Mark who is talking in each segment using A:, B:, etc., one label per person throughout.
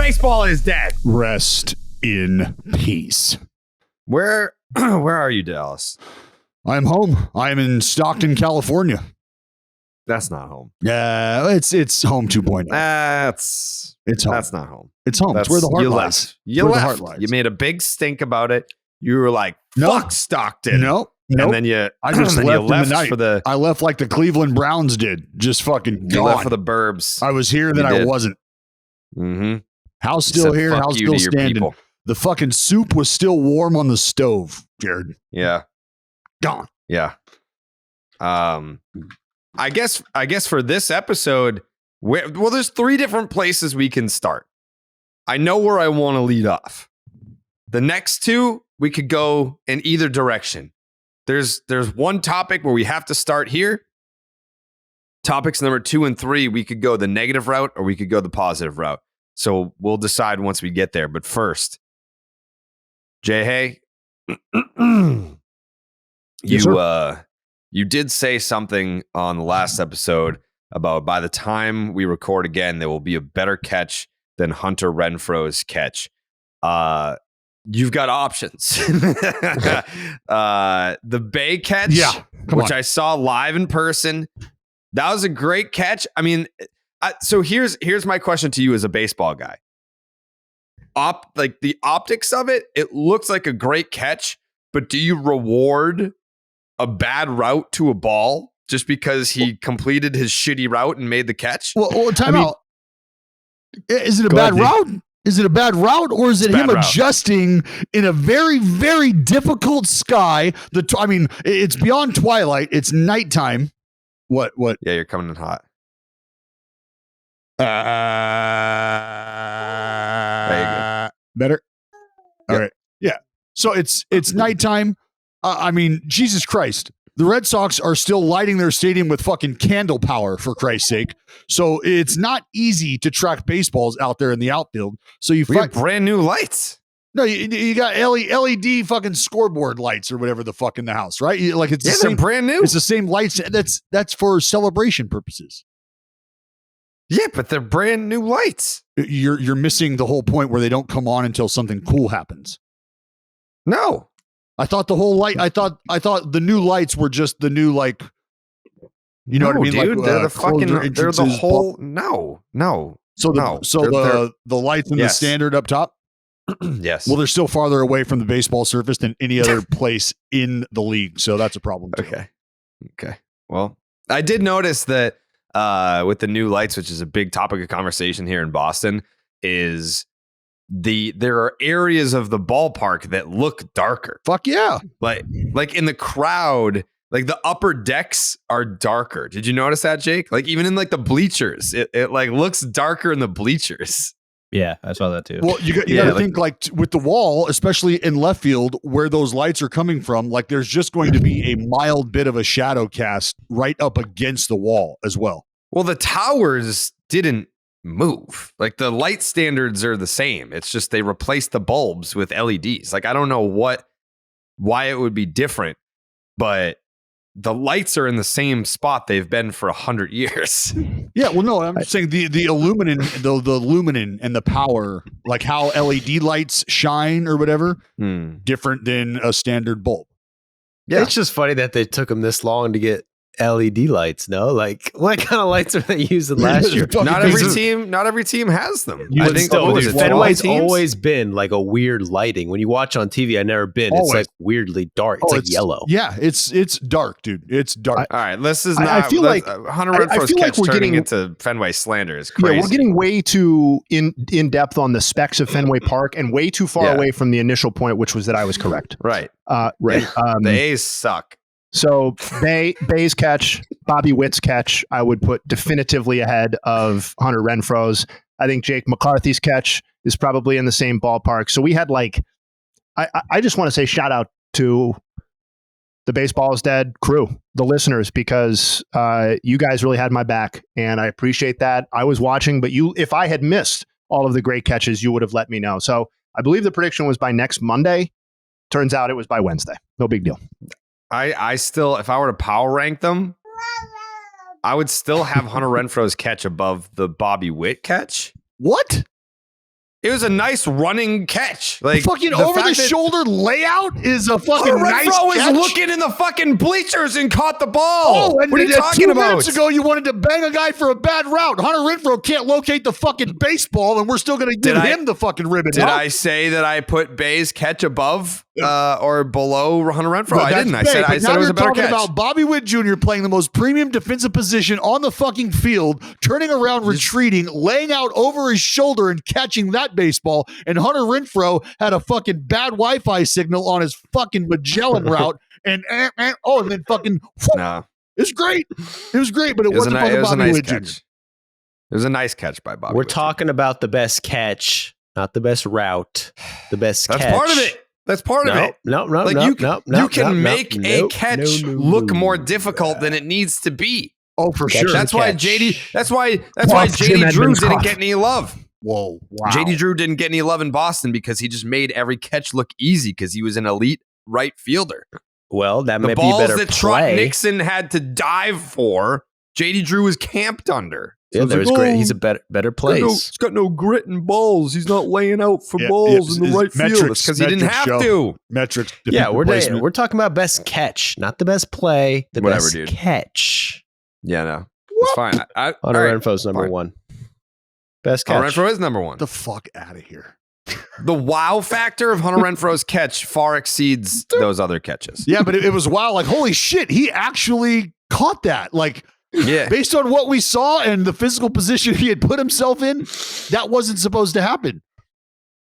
A: Baseball is dead.
B: Rest in peace.
A: Where are you, Dallas?
B: I'm home. I'm in Stockton, California.
A: That's not home.
B: Yeah, it's home 2.0. It's home.
A: That's not home.
B: It's home. It's where the heart
A: you
B: lies.
A: Left. You left. You made a big stink about it. You were like, "Fuck Stockton."
B: No.
A: And then I just left in the night.
B: I left like the Cleveland Browns did. Just fucking
A: You
B: gone.
A: left for the burbs.
B: I was here, then I wasn't.
A: Mm-hmm.
B: House still here. House still standing. People. The fucking soup was still warm on the stove, Jared.
A: Yeah.
B: Gone.
A: Yeah. I guess for this episode, there's 3 different places we can start. I know where I want to lead off. The next 2, we could go in either direction. There's one topic where we have to start here. Topics number 2 and 3, we could go the negative route or we could go the positive route. So we'll decide once we get there. But first, Jayhay, you did say something on the last episode about by the time we record again, there will be a better catch than Hunter Renfroe's catch. You've got options. The Bay catch, which I saw live in person, that was a great catch. I mean, so here's my question to you as a baseball guy. Like the optics of it, it looks like a great catch, but do you reward a bad route to a ball just because he completed his shitty route and made the catch?
B: Well, time out. Is it a bad route? Is it a bad route, or is it him adjusting in a very, very difficult sky? It's beyond twilight. It's nighttime. What?
A: Yeah, you're coming in hot.
B: Better? All right. Yeah. So it's nighttime. Jesus Christ. The Red Sox are still lighting their stadium with fucking candle power, for Christ's sake. So it's not easy to track baseballs out there in the outfield. So we
A: have brand new lights.
B: No, you got LED fucking scoreboard lights or whatever the fuck in the house, right? It's the same,
A: brand new.
B: It's the same lights. That's for celebration purposes.
A: Yeah, but they're brand new lights.
B: You're missing the whole point where they don't come on until something cool happens.
A: No.
B: I thought the whole light. I thought the new lights were just the new what I mean,
A: dude.
B: Like,
A: they're the fucking. They're the whole. No.
B: So the lights in the standard up top.
A: Yes.
B: Well, they're still farther away from the baseball surface than any other place in the league, so that's a problem too.
A: Okay. Well, I did notice that with the new lights, which is a big topic of conversation here in Boston, is there are areas of the ballpark that look darker.
B: Fuck yeah.
A: Like in the crowd, like the upper decks are darker. Did you notice that, Jake? Like even in like the bleachers, it like looks darker in the bleachers.
C: Yeah, I saw that too.
B: Well, you got to think like with the wall, especially in left field where those lights are coming from, like there's just going to be a mild bit of a shadow cast right up against the wall as well.
A: Well, the towers didn't move. Like the light standards are the same. It's just they replaced the bulbs with LEDs. Like I don't know why it would be different, but the lights are in the same spot they've been for 100 years.
B: Yeah, well, no, I'm saying the illumin, the lumen and the power, like how LED lights shine or whatever, different than a standard bulb.
D: Yeah, it's just funny that they took them this long to get LED lights. No, like what kind of lights are they using last year?
A: Not every team has them.
D: I think Fenway's always been like a weird lighting. When you watch on TV, I've never been. Always. It's like weirdly dark. It's like yellow.
B: Yeah, it's dark, dude. It's dark.
A: All right, this is not.
E: I feel like
A: Hunter Renfroe's catch turning into Fenway slander is crazy.
E: Yeah, we're getting way too in depth on the specs of Fenway Park and way too far away from the initial point, which was that I was correct.
A: Right.
E: Right.
A: The A's suck.
E: So Bay's catch, Bobby Witt's catch, I would put definitively ahead of Hunter Renfroe's. I think Jake McCarthy's catch is probably in the same ballpark. So we had I just want to say shout out to the Baseball is Dead crew, the listeners, because you guys really had my back and I appreciate that. I was watching, but if I had missed all of the great catches, you would have let me know. So I believe the prediction was by next Monday. Turns out it was by Wednesday. No big deal.
A: I still, if I were to power rank them, I would still have Hunter Renfroe's catch above the Bobby Witt catch.
B: What?
A: It was a nice running catch. Like
B: fucking
A: the
B: over
A: fact
B: the
A: that
B: shoulder layout is a fucking
A: Hunter
B: nice
A: Renfroe was
B: catch.
A: looking in the fucking bleachers and caught the ball.
B: Oh, and
A: what are you talking
B: 2
A: about?
B: minutes ago, you wanted to bang a guy for a bad route. Hunter Renfroe can't locate the fucking baseball, and we're still going to give him the fucking ribbon.
A: Did I say that I put Bay's catch above or below Hunter Renfroe? I didn't. I said it was a better catch.
B: About Bobby Witt Jr. playing the most premium defensive position on the fucking field, turning around, retreating, laying out over his shoulder and catching that baseball. And Hunter Renfroe had a fucking bad Wi-Fi signal on his fucking Magellan route. And then fucking,
A: No.
B: it was great. It was great, but it wasn't fucking Bobby Witt Jr.
A: It was a nice catch by Bobby.
D: We're
A: Witt Jr.
D: talking about the best catch, not the best route. The best catch.
A: That's part of it. That's part of it.
D: No,
A: Like
D: no,
A: you
D: no,
A: can make a catch
D: no.
A: look more difficult than it needs to be.
B: Oh, for
D: Catch
B: sure.
D: the
A: That's why
D: catch.
A: JD Drew didn't get any love.
B: Whoa. Wow.
A: JD Drew didn't get any love in Boston because he just made every catch look easy because he was an elite right fielder.
D: Well, that
A: The
D: might be a
A: balls
D: better
A: that Trot
D: play.
A: Nixon had to dive for, JD Drew was camped under.
D: Yeah, that was great. He's a better place.
A: He's got no grit and balls. He's not laying out for
B: Yeah,
A: balls in the right field.
B: metrics-
A: Because he didn't
B: metrics
A: have
B: show.
A: to.
B: Metrics.
D: Yeah,
B: defensive
D: we're talking about best catch, not the best play. The
A: Whatever,
D: best
A: dude.
D: catch.
A: Yeah, no. It's fine.
D: Hunter
A: all right,
D: Renfroe's number
A: fine.
D: one. Best
A: Hunter
D: catch.
A: Renfroe is number one.
B: The fuck out of here.
A: The wow factor of Hunter Renfroe's catch far exceeds those other catches.
B: Yeah, but it was wow. Like, holy shit, he actually caught that. Like,
A: Yeah.
B: based on what we saw and the physical position he had put himself in, that wasn't supposed to happen.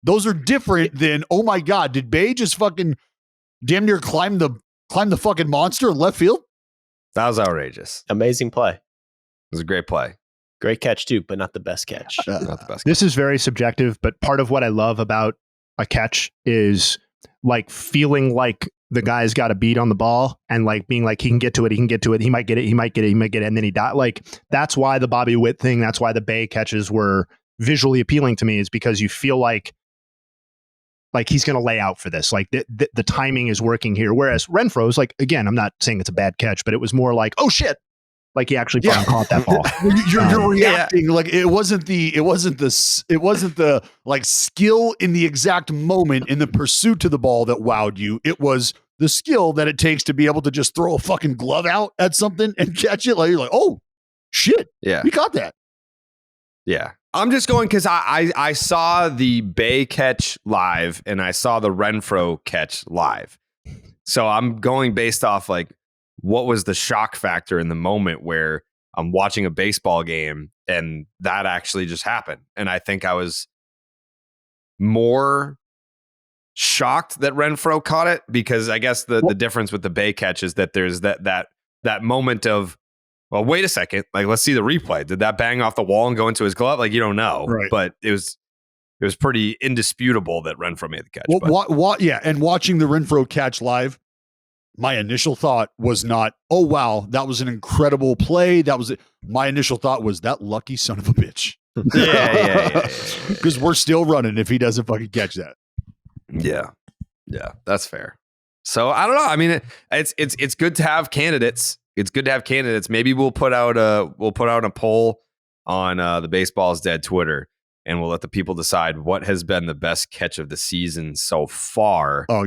B: Those are different than, oh my God, did Bay just fucking damn near climb the fucking monster in left field?
A: That was outrageous.
D: Amazing play.
A: It was a great play.
D: Great catch too, but not the best catch.
A: Not the best.
E: This is very subjective, but part of what I love about a catch is like feeling like the guy's got a beat on the ball and like being like, he can get to it, he might get it, and then he died. Like, that's why the Bobby Witt thing, that's why the Bay catches were visually appealing to me, is because you feel like he's going to lay out for this. Like the timing is working here. Whereas Renfroe's, like, again, I'm not saying it's a bad catch, but it was more like, oh shit. Like he actually fucking caught that ball.
B: You're reacting like it wasn't the like skill in the exact moment in the pursuit to the ball that wowed you. It was the skill that it takes to be able to just throw a fucking glove out at something and catch it. Like, you're like, oh shit,
A: Yeah.
B: we caught that.
A: Yeah. I'm just going because I saw the Bay catch live and I saw the Renfroe catch live. So I'm going based off like, what was the shock factor in the moment where I'm watching a baseball game and that actually just happened? And I think I was more shocked that Renfroe caught it because I guess the difference with the Bay catch is that there's that moment of, well, wait a second, like let's see the replay. Did that bang off the wall and go into his glove? Like you don't know,
B: Right.
A: But it was pretty indisputable that Renfroe made the catch.
B: Well, yeah, and watching the Renfroe catch live, my initial thought was not, oh wow, that was an incredible play. That was it. My initial thought was that lucky son of a bitch.
A: Yeah.
B: Because we're still running if he doesn't fucking catch that.
A: Yeah, that's fair. So I don't know. I mean, it's good to have candidates. It's good to have candidates. Maybe we'll put out a poll on the Baseball's Dead Twitter, and we'll let the people decide what has been the best catch of the season so far.
B: Oh,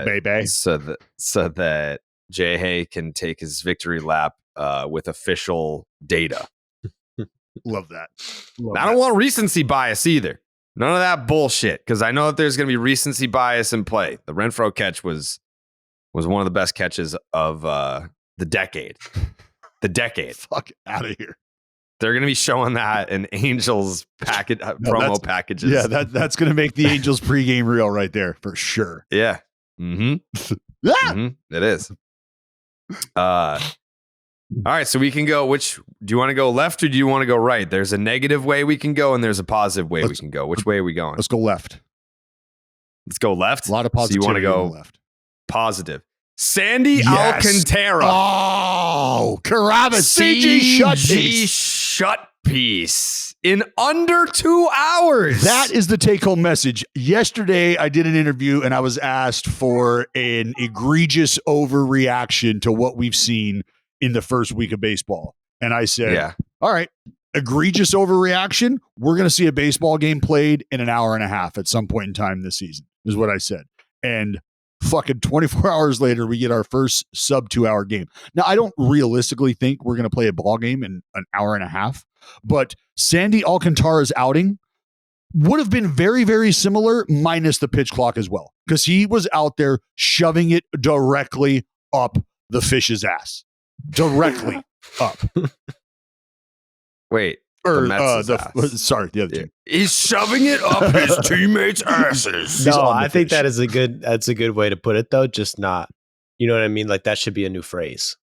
B: baby.
A: So that Jayhay can take his victory lap with official data.
B: Love that.
A: I don't want recency bias either. None of that bullshit, because I know that there's going to be recency bias in play. The Renfroe catch was one of the best catches of the decade. The decade.
B: Fuck out of here.
A: They're going to be showing that in Angels packet promo packages.
B: Yeah, that's going to make the Angels pregame reel right there for sure.
A: Yeah. Mm-hmm. It is. All right, so we can go. Do you want to go left or do you want to go right? There's a negative way we can go and there's a positive way we can go. Which way are we going?
B: Let's go left.
A: Let's go left.
B: A lot of positivity.
A: So you want to go
B: on the left.
A: positive. Sandy
B: Yes.
A: Alcántara.
B: Oh, Carrabis. CG shut piece
A: in under 2 hours.
B: That is the take-home message. Yesterday, I did an interview and I was asked for an egregious overreaction to what we've seen in the first week of baseball. And I said,
A: Yeah.
B: all right, egregious overreaction, we're going to see a baseball game played in an hour and a half at some point in time this season, is what I said. And fucking 24 hours later, we get our first sub 2 hour game. Now, I don't realistically think we're going to play a ball game in an hour and a half, but Sandy Alcántara's outing would have been very, very similar, minus the pitch clock as well, because he was out there shoving it directly up the fish's ass. Directly up.
A: Wait.
B: Or
A: the Mets' ass.
B: sorry, the other team.
A: He's shoving it up his teammates' asses.
D: No, I think that's a good way to put it, though. Just not, you know what I mean? Like, that should be a new phrase.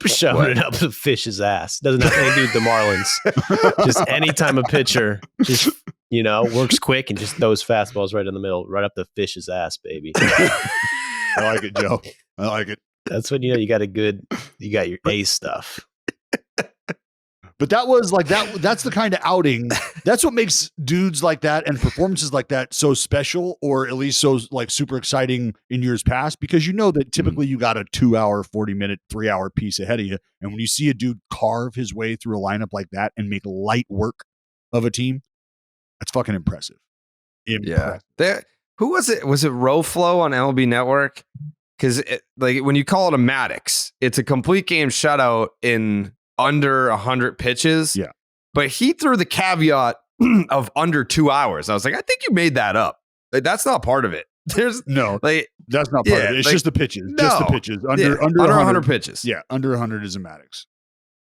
D: Shoving it up the fish's ass. Doesn't have anything to do with the Marlins. Just anytime a pitcher just, works quick and just throws fastballs right in the middle, right up the fish's ass, baby.
B: I like it, Joe. I like it.
D: That's when you got your A stuff.
B: But that was like that's the kind of outing. That's what makes dudes like that and performances like that so special, or at least so like super exciting in years past, because that typically you got a 2 hour, 40-minute, 3 hour piece ahead of you. And when you see a dude carve his way through a lineup like that and make light work of a team, that's fucking impressive.
A: Yeah. Who was it? Was it Roflo on MLB Network? Because when you call it a Maddox, it's a complete game shutout in under 100 pitches.
B: Yeah.
A: But he threw the caveat of under 2 hours. I was like, I think you made that up. Like, that's not part of it. There's
B: that's not part of it. It's just the pitches.
A: No,
B: just the pitches. Under
A: 100 pitches.
B: Yeah. Under 100 is a Maddox.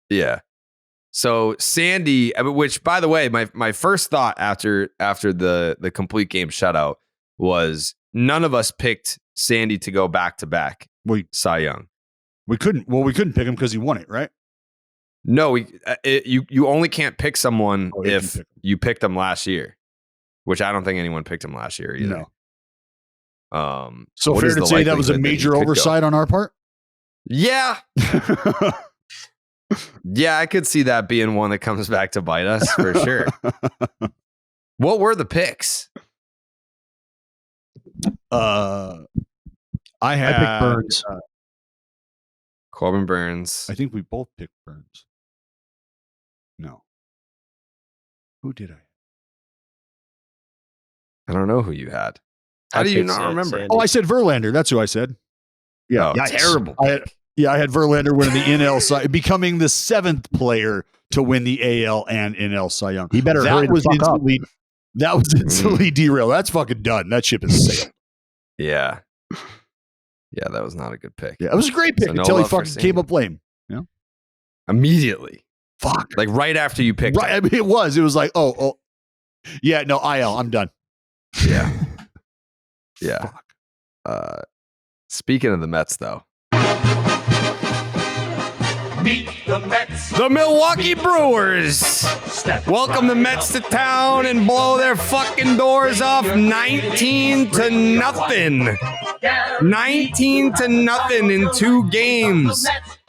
A: Yeah. So Sandy, which by the way, my first thought after the complete game shutout was none of us picked Sandy to go back to back. Cy Young.
B: We couldn't pick him because he won it, right?
A: No, you only can't pick someone if you picked them last year, which I don't think anyone picked him last year either.
B: No. So fair to say that was a major oversight on our part?
A: Yeah. Yeah, I could see that being one that comes back to bite us for sure. What were the picks?
E: I picked Burns.
A: Corbin Burns.
B: I think we both picked Burns. No. Who did I?
A: I don't know who you had. How do you not remember?
B: Sandy. Oh, I said Verlander. That's who I said. Yeah.
A: Terrible.
B: I had Verlander winning the NL Cy, becoming the 7th player to win the AL and NL Cy Young.
E: He better hurry the fuck up.
B: That was instantly derailed. That's fucking done. That ship is sailed.
A: Yeah. Yeah, that was not a good pick.
B: Yeah, it was a great pick until he fucking came up lame.
A: Immediately.
B: Fuck.
A: Like right after you picked
B: right,
A: him.
B: I mean, it was like, oh. Yeah, no, IL, I'm done.
A: Yeah. Yeah. Fuck. Speaking of the Mets, though. Meet the Mets. The Milwaukee Brewers. Welcome the Mets to town and blow their fucking doors off 19-0. 19-0 in 2 games.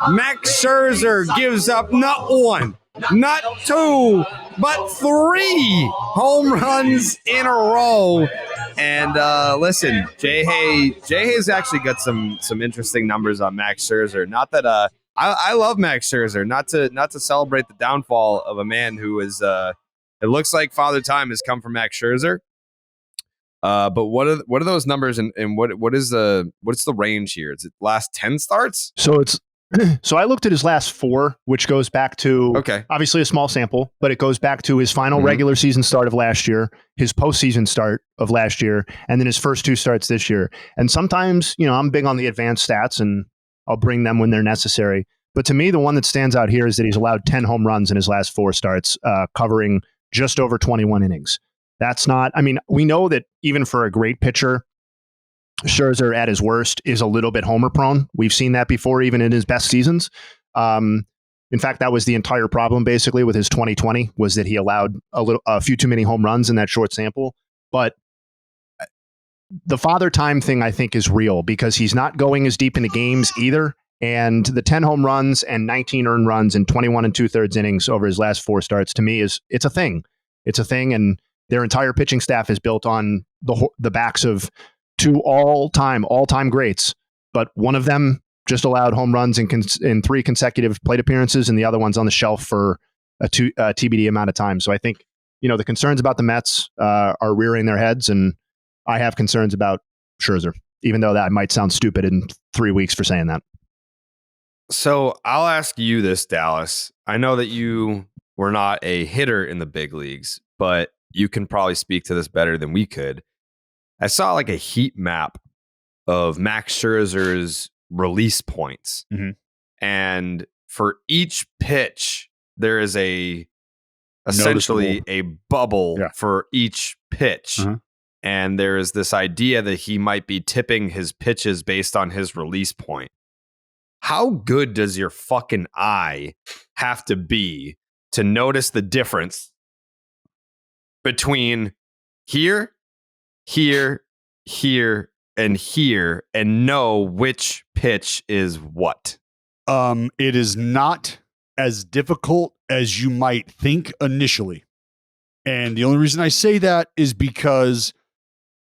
A: Max Scherzer gives up not 1, not 2, but 3 home runs in a row. And listen, Jayhay's actually got some interesting numbers on Max Scherzer. Not that I love Max Scherzer. Not to celebrate the downfall of a man who is it looks like Father Time has come from Max Scherzer. But what are those numbers and what's the range here? Is it last 10 starts?
E: So I looked at his last 4, which goes back to obviously a small sample, but it goes back to his final regular season start of last year, his postseason start of last year, and then his first 2 starts this year. And sometimes, I'm big on the advanced stats and I'll bring them when they're necessary. But to me, the one that stands out here is that he's allowed 10 home runs in his last 4 starts, covering just over 21 innings. That's not, we know that even for a great pitcher, Scherzer at his worst is a little bit homer prone. We've seen that before, even in his best seasons. In fact, that was the entire problem basically with his 2020 was that he allowed a few too many home runs in that short sample. But the Father Time thing, I think, is real because he's not going as deep into games either. And the 10 home runs and 19 earned runs in 21 2/3 innings over his last 4 starts, to me, it's a thing. It's a thing, and their entire pitching staff is built on the backs of 2 all-time greats. But one of them just allowed home runs in 3 consecutive plate appearances, and the other one's on the shelf for TBD amount of time. So I think, the concerns about the Mets are rearing their heads, and I have concerns about Scherzer, even though that might sound stupid in 3 weeks for saying that.
A: So I'll ask you this, Dallas. I know that you were not a hitter in the big leagues, but you can probably speak to this better than we could. I saw like a heat map of Max Scherzer's release points.
B: Mhm.
A: And for each pitch, there is essentially a bubble for each pitch.
B: Uh-huh.
A: And there is this idea that he might be tipping his pitches based on his release point. How good does your fucking eye have to be to notice the difference between here, here, here, and here, and know which pitch is what?
B: It is not as difficult as you might think initially. And the only reason I say that is because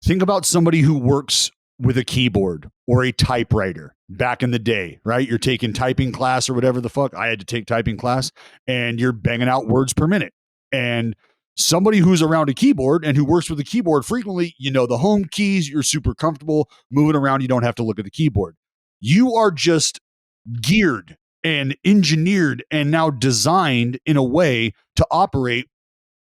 B: think about somebody who works with a keyboard or a typewriter back in the day, right? You're taking typing class or whatever the fuck. I had to take typing class, and you're banging out words per minute. And somebody who's around a keyboard and who works with a keyboard frequently, the home keys, you're super comfortable moving around. You don't have to look at the keyboard. You are just geared and engineered and now designed in a way to operate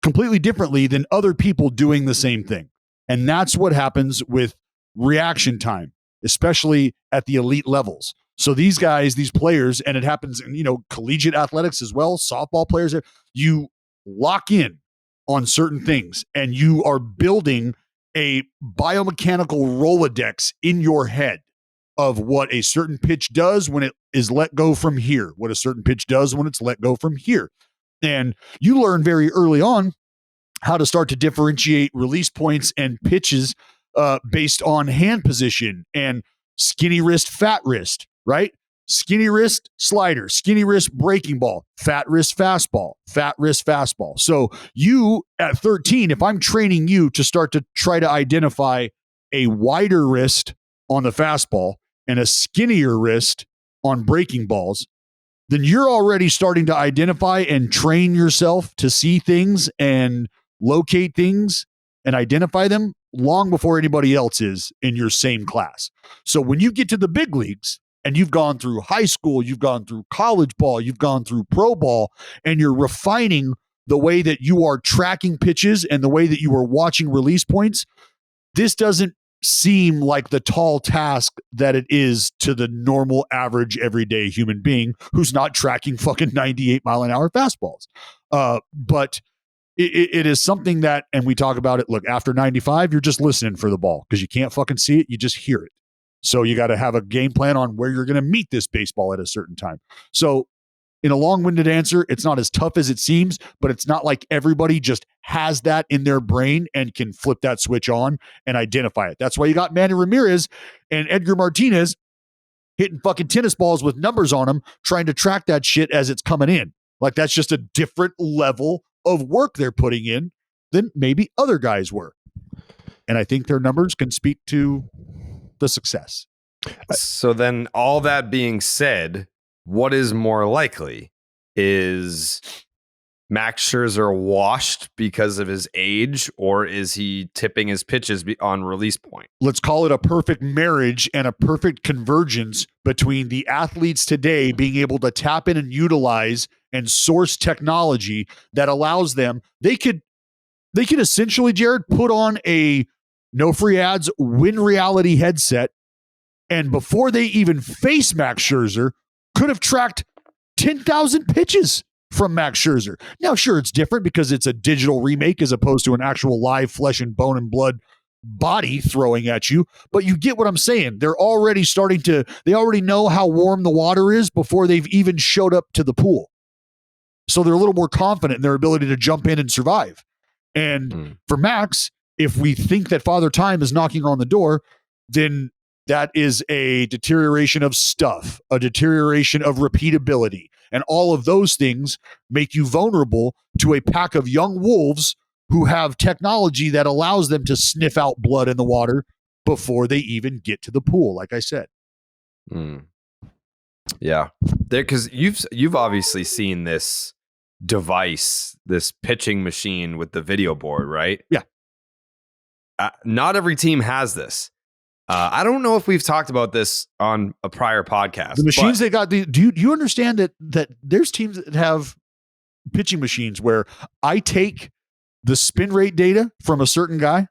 B: completely differently than other people doing the same thing. And that's what happens with reaction time, especially at the elite levels. So these guys, these players, and it happens in, collegiate athletics as well, softball players, you lock in on certain things and you are building a biomechanical Rolodex in your head of what a certain pitch does when it is let go from here, what a certain pitch does when it's let go from here. And you learn very early on how to start to differentiate release points and pitches based on hand position and skinny wrist, fat wrist, right? Skinny wrist slider, skinny wrist breaking ball, fat wrist fastball, fat wrist fastball. So you at 13, if I'm training you to start to try to identify a wider wrist on the fastball and a skinnier wrist on breaking balls, then you're already starting to identify and train yourself to see things and locate things and identify them long before anybody else is in your same class. So when you get to the big leagues and you've gone through high school, you've gone through college ball, you've gone through pro ball, and you're refining the way that you are tracking pitches and the way that you are watching release points, this doesn't seem like the tall task that it is to the normal, average, everyday human being who's not tracking fucking 98 mile an hour fastballs. But it is something that, and we talk about it, look, after 95, you're just listening for the ball because you can't fucking see it. You just hear it. So you got to have a game plan on where you're going to meet this baseball at a certain time. So in a long-winded answer, it's not as tough as it seems, but it's not like everybody just has that in their brain and can flip that switch on and identify it. That's why you got Manny Ramirez and Edgar Martinez hitting fucking tennis balls with numbers on them, trying to track that shit as it's coming in. Like that's just a different level of work they're putting in than maybe other guys were. And I think their numbers can speak to the success.
A: So then all that being said, what is more likely? Is Max Scherzer washed because of his age, or is he tipping his pitches on release point?
B: Let's call it a perfect marriage and a perfect convergence between the athletes today being able to tap in and utilize and source technology that allows them, they could essentially, Jared, put on a no free ads Win Reality headset, and before they even face Max Scherzer, could have tracked 10,000 pitches from Max Scherzer. Now, sure, it's different because it's a digital remake as opposed to an actual live flesh and bone and blood body throwing at you, but you get what I'm saying. They're already they already know how warm the water is before they've even showed up to the pool. So they're a little more confident in their ability to jump in and survive. And for Max, if we think that Father Time is knocking on the door, then that is a deterioration of stuff, a deterioration of repeatability. And all of those things make you vulnerable to a pack of young wolves who have technology that allows them to sniff out blood in the water before they even get to the pool, like I said.
A: Yeah. Because you've obviously seen this device, this pitching machine with the video board, right?
B: Yeah.
A: Not every team has this. I don't know if we've talked about this on a prior podcast.
B: The machines they got. Do you understand that there's teams that have pitching machines where I take the spin rate data from a certain guy,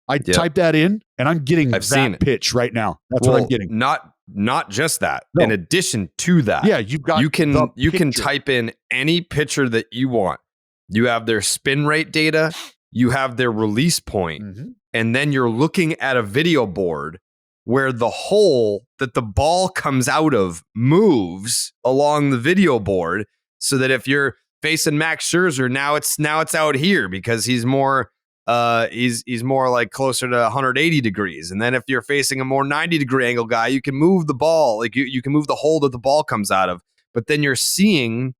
B: I type that in, and I'm getting that pitch right now. That's what I'm getting.
A: Not just that. No. In addition to that, you can type in any pitcher that you want. You have their spin rate data, you have their release point, and then you're looking at a video board where the hole that the ball comes out of moves along the video board, so that if you're facing Max Scherzer, now it's out here because he's more he's more like closer to 180 degrees. And then if you're facing a more 90-degree angle guy, you can move the ball, like you can move the hole that the ball comes out of. But then you're seeing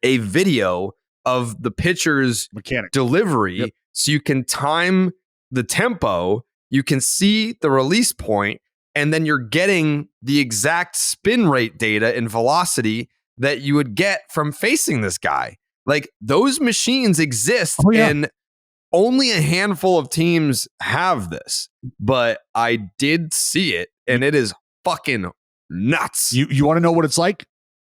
A: a video of the pitcher's
B: mechanic
A: delivery, so you can time the tempo, you can see the release point, and then you're getting the exact spin rate data and velocity that you would get from facing this guy. Like, those machines exist, and only a handful of teams have this, but I did see it, and it is fucking nuts.
B: You want to know what it's like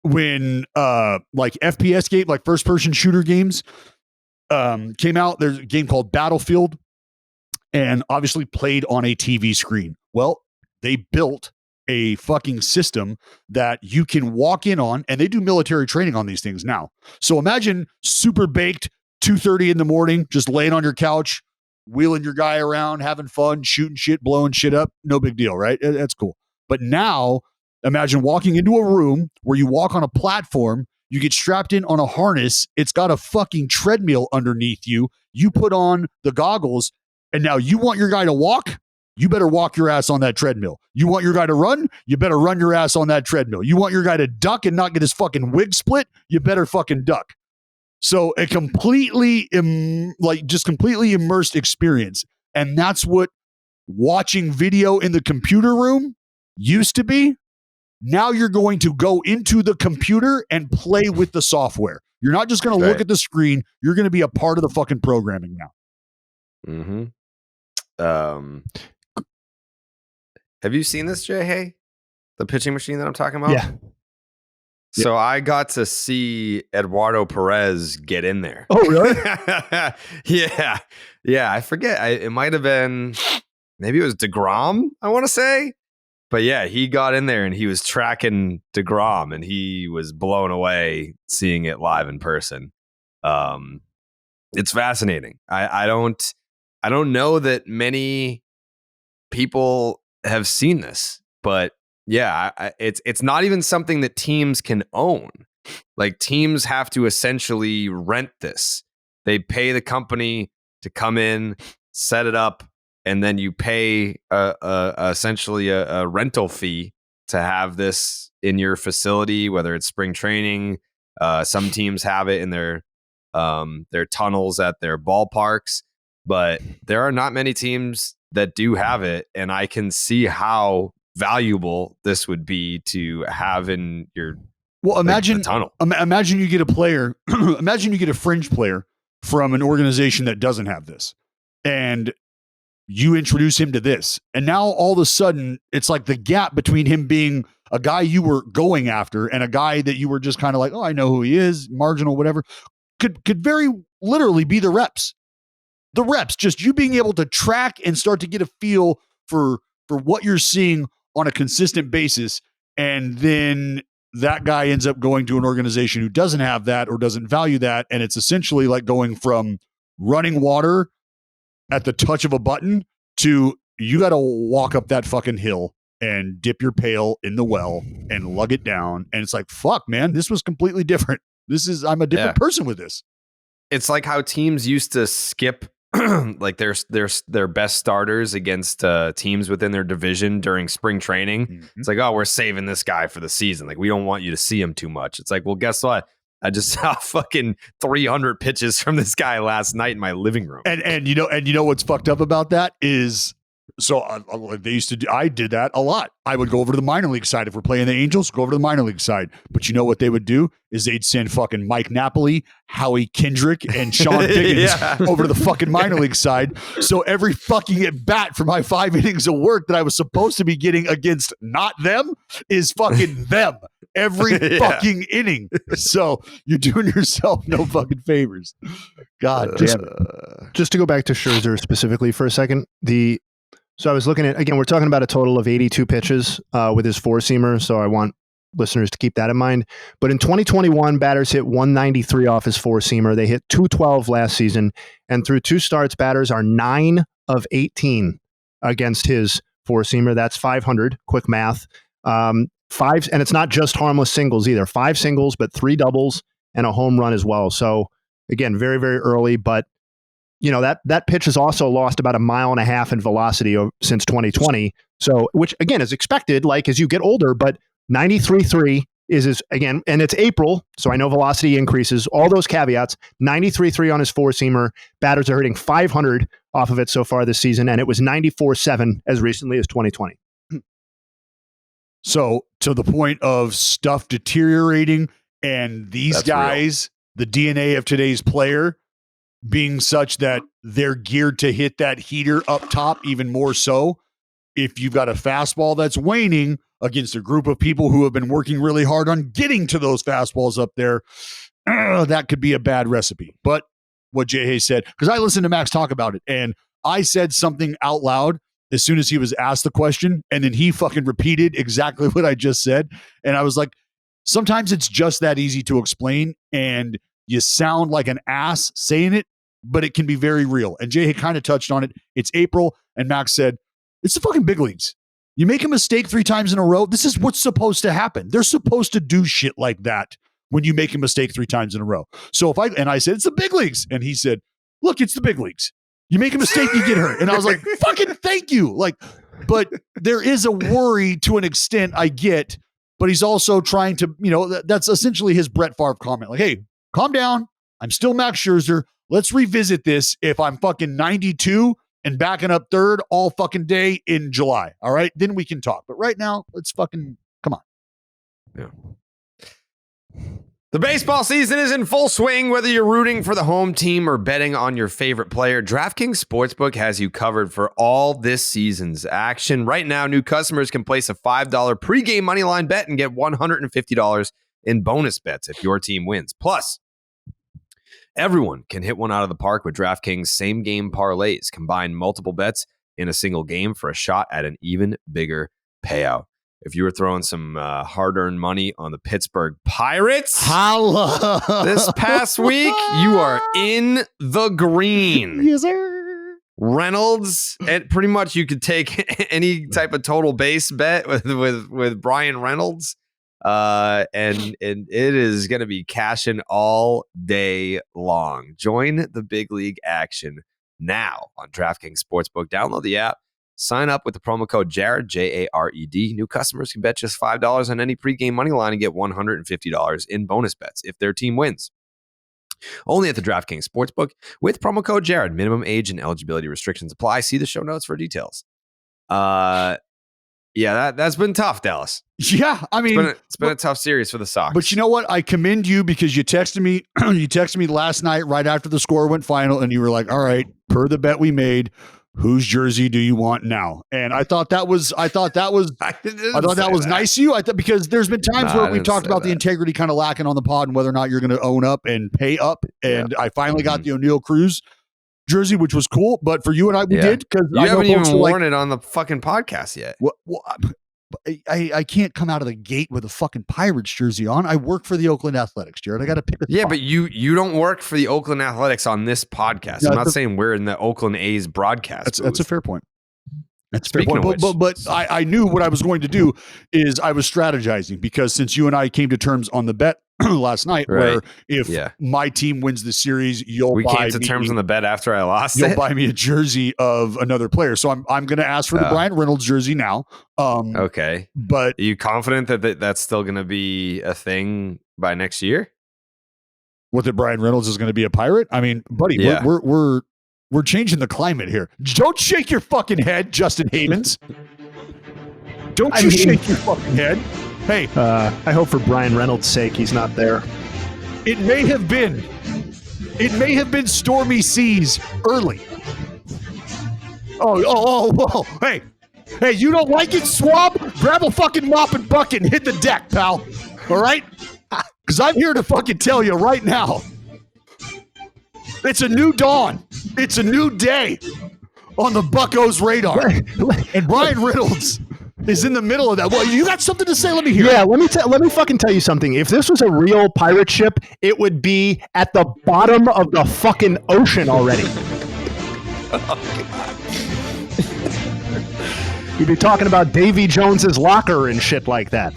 B: when like FPS game, like first person shooter games came out? There's a game called Battlefield, and obviously played on a TV screen. Well, they built a fucking system that you can walk in on, and they do military training on these things now. So imagine super baked 2:30 in the morning, just laying on your couch, wheeling your guy around, having fun, shooting shit, blowing shit up. No big deal, right? That's cool. But now imagine walking into a room where you walk on a platform, you get strapped in on a harness. It's got a fucking treadmill underneath you. You put on the goggles, and now you want your guy to walk? You better walk your ass on that treadmill. You want your guy to run? You better run your ass on that treadmill. You want your guy to duck and not get his fucking wig split? You better fucking duck. So a completely immersed experience. And that's what watching video in the computer room used to be. Now you're going to go into the computer and play with the software. You're not just going to look at the screen. You're going to be a part of the fucking programming now.
A: Have you seen this, Jayhay? The pitching machine that I'm talking about?
E: Yeah.
A: So I got to see Eduardo Perez get in there.
B: Oh, really?
A: Yeah. I forget. It might have been, maybe it was DeGrom, I want to say. But yeah, he got in there and he was tracking DeGrom, and he was blown away seeing it live in person. It's fascinating. I don't know that many people have seen this, but yeah, it's not even something that teams can own. Like, teams have to essentially rent this. They pay the company to come in, set it up, and then you pay essentially a rental fee to have this in your facility, whether it's spring training. Some teams have it in their tunnels at their ballparks, but there are not many teams that do have it, and I can see how valuable this would be to have in your
B: imagine
A: tunnel.
B: Imagine you get a player, imagine you get a fringe player from an organization that doesn't have this, and you introduce him to this, and now all of a sudden it's like the gap between him being a guy you were going after and a guy that you were just kind of like, oh, I know who he is, marginal, whatever, could very literally be the reps. The reps, just you being able to track and start to get a feel for what you're seeing on a consistent basis. And then that guy ends up going to an organization who doesn't have that or doesn't value that. And it's essentially like going from running water at the touch of a button to you got to walk up that fucking hill and dip your pail in the well and lug it down. And it's like, fuck, man, this was completely different. I'm a different person with this.
A: It's like how teams used to skip like their best starters against teams within their division during spring training. Mm-hmm. It's like, oh, we're saving this guy for the season. Like, we don't want you to see him too much. It's like, well, guess what? I just saw fucking 300 pitches from this guy last night in my living room.
B: And you know what's fucked up about that is So they used to do, I did that a lot. I would go over to the minor league side. If we're playing the Angels, go over to the minor league side. But you know what they would do is they'd send fucking Mike Napoli, Howie Kendrick, and Sean Pickens over to the fucking minor league side. So every fucking at bat for my 5 innings of work that I was supposed to be getting against not them is fucking them every fucking inning. So you're doing yourself no fucking favors. God damn it.
E: Just to go back to Scherzer specifically for a second, so I was looking at, again, we're talking about a total of 82 pitches with his four-seamer, so I want listeners to keep that in mind. But in 2021, batters hit 193 off his four-seamer. They hit 212 last season, and through 2 starts, batters are 9 of 18 against his four-seamer. That's 500, quick math. 5, and it's not just harmless singles either. 5 singles, but 3 doubles and a home run as well. So again, very, very early, but you know, that pitch has also lost about 1.5 miles in velocity since 2020. So, which again is expected, like as you get older, but 93.3 is again, and it's April, so I know velocity increases, all those caveats. 93.3 on his four-seamer. Batters are hitting 500 off of it so far this season, and it was 94.7 as recently as 2020.
B: So to the point of stuff deteriorating and these guys, the DNA of today's player being such that they're geared to hit that heater up top even more so. If you've got a fastball that's waning against a group of people who have been working really hard on getting to those fastballs up there, that could be a bad recipe. But what Jayhay said, because I listened to Max talk about it, and I said something out loud as soon as he was asked the question, and then he fucking repeated exactly what I just said. And I was like, sometimes it's just that easy to explain, and you sound like an ass saying it, but it can be very real. And Jay kind of touched on it. It's April, and Max said, it's the fucking big leagues. You make a mistake 3 times in a row, this is what's supposed to happen. They're supposed to do shit like that when you make a mistake 3 times in a row. So I said, it's the big leagues. And he said, look, it's the big leagues. You make a mistake, you get hurt. And I was like, fucking thank you. Like, but there is a worry to an extent I get, but he's also trying to, you know, that's essentially his Brett Favre comment. Like, hey, calm down. I'm still Max Scherzer. Let's revisit this if I'm fucking 92 and backing up third all fucking day in July. All right. Then we can talk. But right now, let's fucking come on.
A: Yeah. The baseball season is in full swing. Whether you're rooting for the home team or betting on your favorite player, DraftKings Sportsbook has you covered for all this season's action. Right now, new customers can place a $5 pregame moneyline bet and get $150 in bonus bets if your team wins. Plus, everyone can hit one out of the park with DraftKings same-game parlays. Combine multiple bets in a single game for a shot at an even bigger payout. If you were throwing some hard-earned money on the Pittsburgh Pirates this past week, you are in the green.
B: Yes, sir.
A: Reynolds, and pretty much you could take any type of total base bet with Brian Reynolds. And it is going to be cashing all day long. Join the big league action now on DraftKings Sportsbook. Download the app. Sign up with the promo code Jared, Jared. New customers can bet just $5 on any pregame money line and get $150 in bonus bets if their team wins. Only at the DraftKings Sportsbook with promo code Jared. Minimum age and eligibility restrictions apply. See the show notes for details. Yeah, that's been tough, Dallas.
B: Yeah, I mean,
A: it's been a tough series for the Sox.
B: But you know what? I commend you because you texted me. You texted me last night right after the score went final, and you were like, "All right, per the bet we made, whose jersey do you want now?" And I thought that was nice of you. I thought because there's been times where we've talked about the integrity kind of lacking on the pod and whether or not you're going to own up and pay up. And I finally got the O'Neal Cruz jersey, which was cool. But for you and I, we did because
A: you haven't even worn it on the fucking podcast yet.
B: Well, I can't come out of the gate with a fucking Pirates jersey on. I work for the Oakland Athletics, Jared. I got to pick a spot.
A: But you don't work for the Oakland Athletics on this podcast. I'm not saying we're in the Oakland A's broadcast.
B: That's a fair point. That's a fair point. But I knew what I was going to do is I was strategizing because since you and I came to terms on the bet last night, where if my team wins the series, we came to terms
A: on the bet after I lost.
B: You'll buy me a jersey of another player. So I'm going to ask for the Brian Reynolds jersey now.
A: Okay, but are you confident that that's still going to be a thing by next year?
B: What, that Brian Reynolds is going to be a Pirate? I mean, buddy, we're We're changing the climate here. Don't shake your fucking head, Justin Havens. Don't you shake your fucking head. Hey.
E: I hope for Brian Reynolds' sake he's not there.
B: It may have been stormy seas early. Oh. Hey, you don't like it, Swab? Grab a fucking mop and bucket and hit the deck, pal. All right? Because I'm here to fucking tell you right now. It's a new dawn. It's a new day on the Buccos radar. And Brian Reynolds is in the middle of that. Well, you got something to say? Let me hear.
E: Yeah, let me fucking tell you something. If this was a real pirate ship, it would be at the bottom of the fucking ocean already. You'd be talking about Davy Jones's locker and shit like that.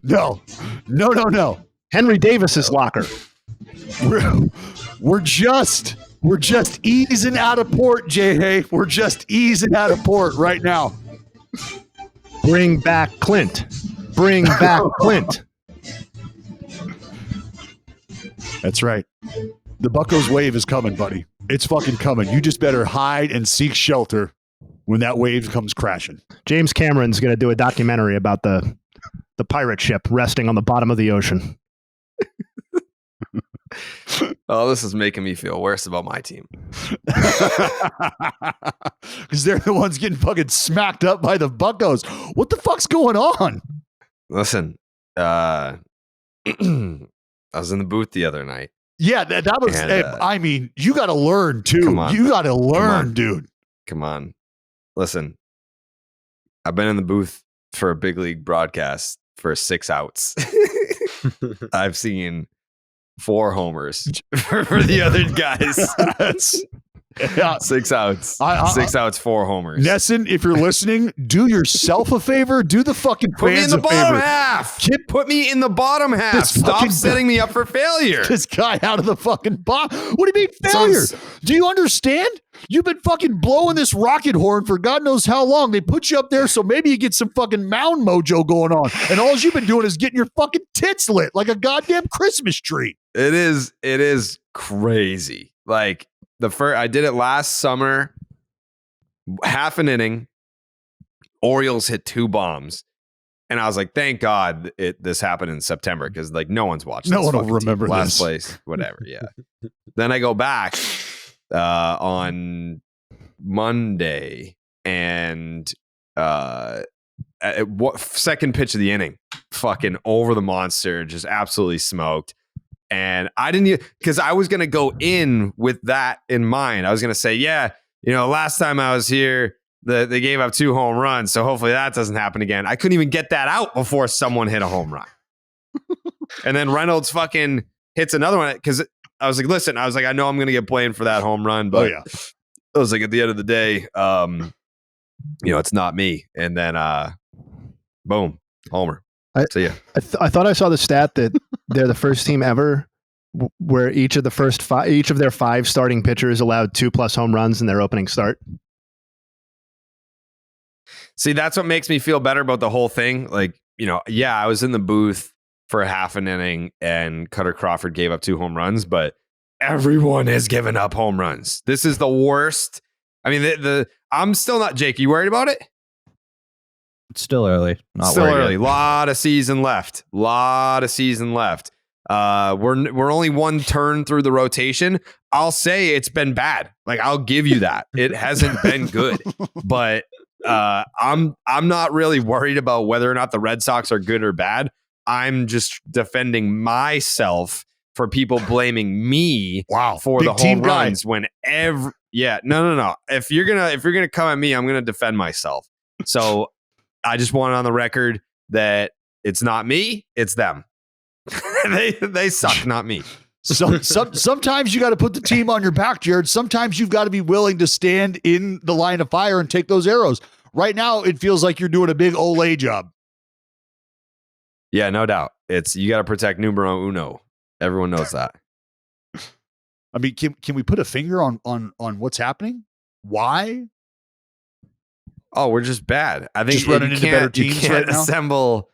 B: No.
E: Henry Davis's locker.
B: We're just easing out of port, Jayhay. We're just easing out of port right now.
E: Bring back Clint. Bring back Clint.
B: That's right. The Buccos wave is coming, buddy. It's fucking coming. You just better hide and seek shelter when that wave comes crashing.
E: James Cameron's going to do a documentary about the pirate ship resting on the bottom of the ocean.
A: Oh, this is making me feel worse about my team.
B: Because they're the ones getting fucking smacked up by the Buccos. What the fuck's going on?
A: Listen, I was in the booth the other night.
B: Yeah, that was,
A: And,
B: I mean, you got to learn too.
A: Come on.
B: You got to learn, dude.
A: Come on. Listen, I've been in the booth for a big league broadcast for 6 outs. I've seen 4 homers for the other guys.
B: Yeah.
A: 6 outs. 6 outs, 4 homers.
B: Nesson, if you're listening, do yourself a favor. Do the fucking
A: Put me in
B: fans
A: the
B: a
A: bottom
B: favor.
A: half. Put me in the bottom half.
B: This
A: Stop
B: fucking-
A: setting me up for failure.
B: This guy out of the fucking bottom. What do you mean failure? Do you understand? You've been fucking blowing this rocket horn for God knows how long. They put you up there so maybe you get some fucking mound mojo going on. And all you've been doing is getting your fucking tits lit like a goddamn Christmas tree.
A: It is crazy. Like I did it last summer, half an inning. Orioles hit 2 bombs. And I was like, thank God this happened in September because like no one's watching.
B: No
A: this
B: one will
A: fucking team.
B: remember
A: last
B: this.
A: place, whatever. Yeah. Then I go back on Monday and second pitch of the inning, fucking over the monster, just absolutely smoked. And I didn't, because I was going to go in with that in mind. I was going to say, yeah, last time I was here, they gave up 2 home runs. So hopefully that doesn't happen again. I couldn't even get that out before someone hit a home run. And then Reynolds fucking hits another one because I was like, listen, I know I'm going to get blamed for that home run, but I was like, at the end of the day, it's not me. And then, boom, homer. So yeah,
E: I thought I saw the stat that they're the first team ever where each of their 5 starting pitchers allowed 2+ home runs in their opening start.
A: See, that's what makes me feel better about the whole thing. Like, I was in the booth for half an inning and Cutter Crawford gave up 2 home runs, but everyone has given up home runs. This is the worst. I mean, I'm still not, Jake, you worried about it?
C: It's still early. Not
A: still
C: worried
A: early.
C: yet.
A: Lot of season left. We're only 1 turn through the rotation. I'll say it's been bad. Like, I'll give you that. It hasn't been good. But I'm not really worried about whether or not the Red Sox are good or bad. I'm just defending myself for people blaming me for
B: big
A: the
B: team
A: home runs when no. If you're gonna come at me, I'm gonna defend myself. So I just want it on the record that it's not me, it's them. they suck, not me.
B: Sometimes you got to put the team on your back, Jared. Sometimes you've got to be willing to stand in the line of fire and take those arrows. Right now, it feels like you're doing a big Olay job.
A: Yeah, no doubt. You got to protect numero uno. Everyone knows that.
B: I mean, can we put a finger on what's happening? Why?
A: Oh, we're just bad. I think
B: just running into better teams right now.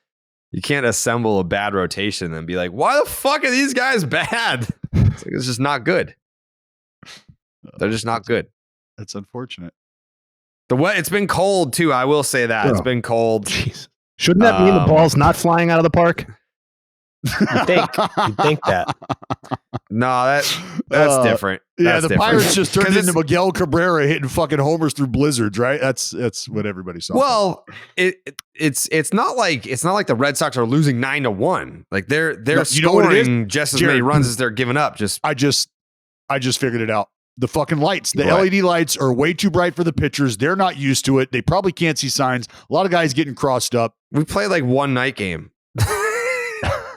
A: You can't assemble a bad rotation and be like, why the fuck are these guys bad? It's just not good. They're just not good.
B: That's unfortunate.
A: It's been cold too. I will say that it's been cold.
E: Jeez. Shouldn't that mean the ball's not flying out of the park?
D: You'd think that.
A: No, that's different.
B: Yeah,
A: That's
B: the
A: different.
B: Pirates just turned
A: 'Cause
B: into Miguel Cabrera hitting fucking homers through blizzards, right? That's what everybody saw.
A: Well, it's not like the Red Sox are losing 9-1. Like they're
B: you know what it is?
A: scoring just as many
B: Jared,
A: runs as they're giving up.
B: I just figured it out. The fucking lights, the
A: What?
B: LED lights are way too bright for the pitchers. They're not used to it. They probably can't see signs. A lot of guys getting crossed up.
A: we played like one night game.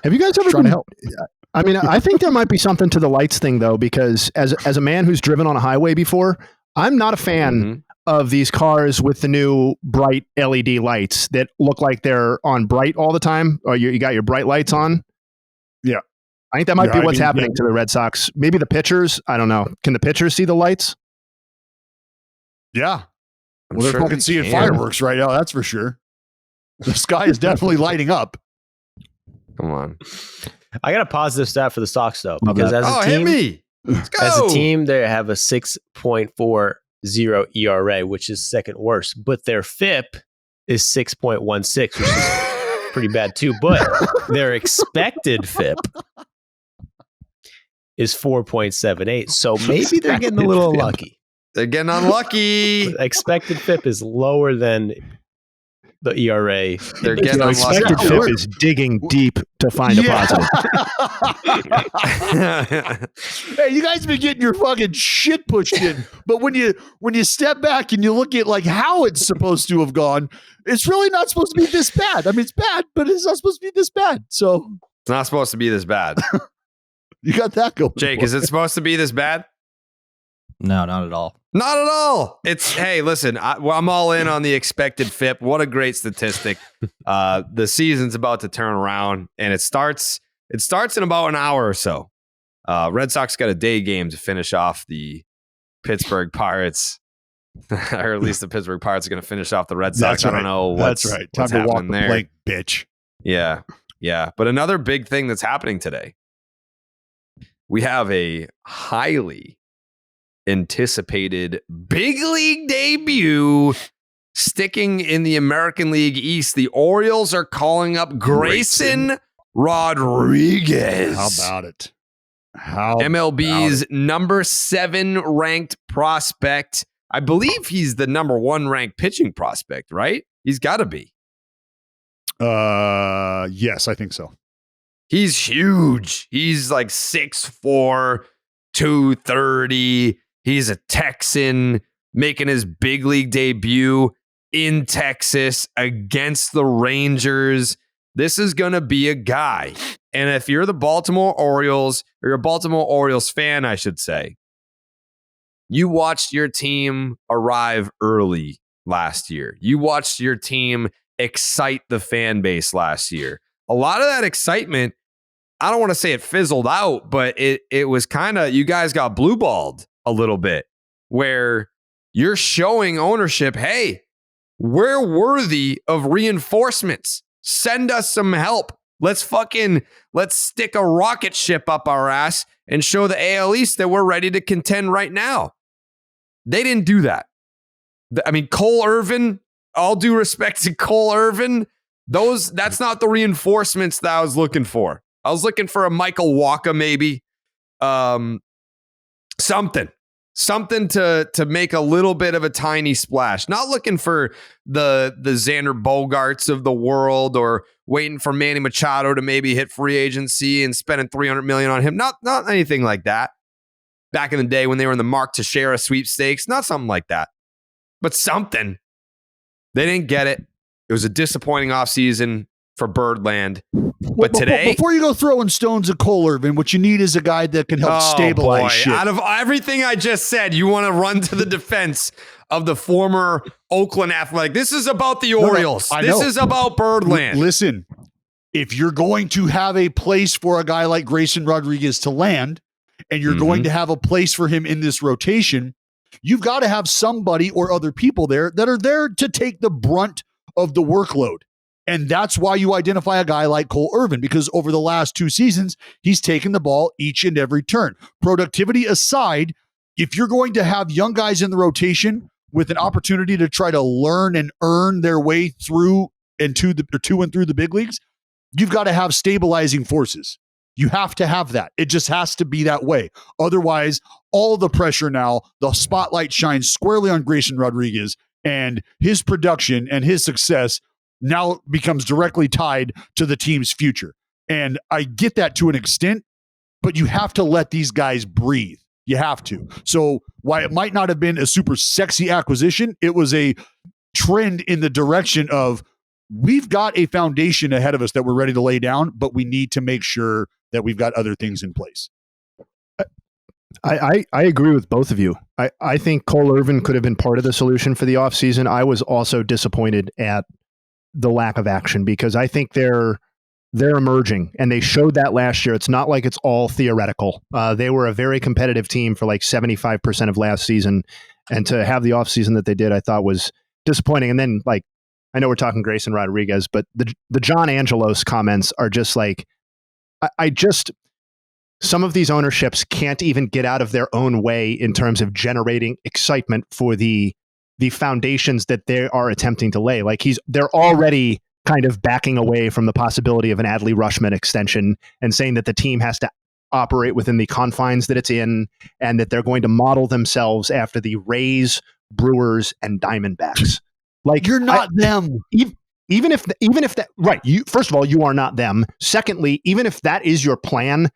E: Have you guys ever
B: Trying to
E: been,
B: help.
E: I mean, I think there might be something to the lights thing though, because as a man who's driven on a highway before, I'm not a fan
A: Mhm.
E: of these cars with the new bright LED lights that look like they're on bright all the time. Or you got your bright lights on.
B: Yeah.
E: I think that might
B: Yeah,
E: be what's
B: I mean,
E: happening to the Red Sox. Maybe the pitchers. I don't know. Can the pitchers see the lights?
B: Yeah.
A: I'm
B: Well, they're
A: sure
B: fucking
A: they
B: seeing
A: can.
B: fireworks right now. That's for sure. The sky is definitely lighting up.
A: Come on.
D: I got a positive stat for the Sox though,
E: Love
D: because
E: that.
D: as a
A: Hit
D: team,
A: me. Let's go.
D: as a team, they have a 6.40 ERA, which is second worst, but their FIP is 6.16, which is pretty bad too. But their expected FIP is 4.78. So maybe they're getting a little unlucky.
A: They're getting unlucky.
D: Expected FIP is lower than the ERA.
A: They're getting
E: The
A: unlucky.
E: expected FIP is digging deep to find a positive.
B: Hey, you guys have been getting your fucking shit pushed in, but when you step back and you look at like how it's supposed to have gone, it's really not supposed to be this bad. I mean, it's bad, but it's not supposed to be this bad. So
A: It's not supposed to be this bad.
B: you got that going.
A: Jake,
B: for
A: is it supposed to be this bad?
C: No, not at all.
A: Not at all. Hey, listen, I'm all in on the expected FIP. What a great statistic. The season's about to turn around, and it starts in about an hour or so. Red Sox got a day game to finish off the Pittsburgh Pirates. Or at least the Pittsburgh Pirates are going to finish off the Red Sox.
B: That's
A: I don't
B: right.
A: know what's,
B: That's right. Time
A: what's
B: to walk
A: happening
B: the
A: there.
B: plank, bitch.
A: Yeah. But another big thing that's happening today, we have a highly anticipated big league debut sticking in the American League East. The Orioles are calling up Grayson Rodriguez.
B: How about it? How
A: MLB's number 7 ranked prospect. I believe he's the number 1 ranked pitching prospect, right? He's got to be.
B: Yes, I think so.
A: He's huge. He's like 6'4", 230. He's a Texan making his big league debut in Texas against the Rangers. This is going to be a guy. And if you're the Baltimore Orioles, or you're a Baltimore Orioles fan, I should say, you watched your team arrive early last year. You watched your team excite the fan base last year. A lot of that excitement, I don't want to say it fizzled out, but it was kind of, you guys got blue-balled a little bit, where you're showing ownership, hey, we're worthy of reinforcements. Send us some help. Let's stick a rocket ship up our ass and show the AL East that we're ready to contend right now. They didn't do that. I mean, Cole Irvin, all due respect to Cole Irvin, that's not the reinforcements that I was looking for. I was looking for a Michael Wacha, maybe. Something to make a little bit of a tiny splash. Not looking for the Xander Bogarts of the world, or waiting for Manny Machado to maybe hit free agency and spending $300 million on him. Not anything like that. Back in the day when they were in the Mark Teixeira sweepstakes, not something like that, but something. They didn't get it. It was a disappointing offseason for Birdland. But today,
B: before you go throwing stones at Cole Irvin, what you need is a guy that can help stabilize shit.
A: Out of everything I just said, you want to run to the defense of the former Oakland Athletic. This is about the Orioles. This is about Birdland.
B: Listen, if you're going to have a place for a guy like Grayson Rodriguez to land, and you're going to have a place for him in this rotation, you've got to have somebody or other people there that are there to take the brunt of the workload. And that's why you identify a guy like Cole Irvin, because over the last 2 seasons, he's taken the ball each and every turn. Productivity aside, if you're going to have young guys in the rotation with an opportunity to try to learn and earn their way through and to and through the big leagues, you've got to have stabilizing forces. You have to have that. It just has to be that way. Otherwise, all the pressure now, the spotlight shines squarely on Grayson Rodriguez, and his production and his success now becomes directly tied to the team's future. And I get that to an extent, but you have to let these guys breathe. You have to. So while it might not have been a super sexy acquisition, it was a trend in the direction of we've got a foundation ahead of us that we're ready to lay down, but we need to make sure that we've got other things in place.
E: I agree with both of you. I think Cole Irvin could have been part of the solution for the offseason. I was also disappointed at the lack of action because I think they're emerging, and they showed that last year. It's not like it's all theoretical. They were a very competitive team for like 75% of last season, and to have the offseason that they did, I thought was disappointing. And then, like, I know we're talking Grayson Rodriguez, but the John Angelos comments are just like, some of these ownerships can't even get out of their own way in terms of generating excitement for the foundations that they are attempting to lay. Like they're already kind of backing away from the possibility of an Adley Rutschman extension and saying that the team has to operate within the confines that it's in, and that they're going to model themselves after the Rays, Brewers, and Diamondbacks. Like,
B: you're not them.
E: Even if that, right. First of all, you are not them. Secondly, even if that is your plan,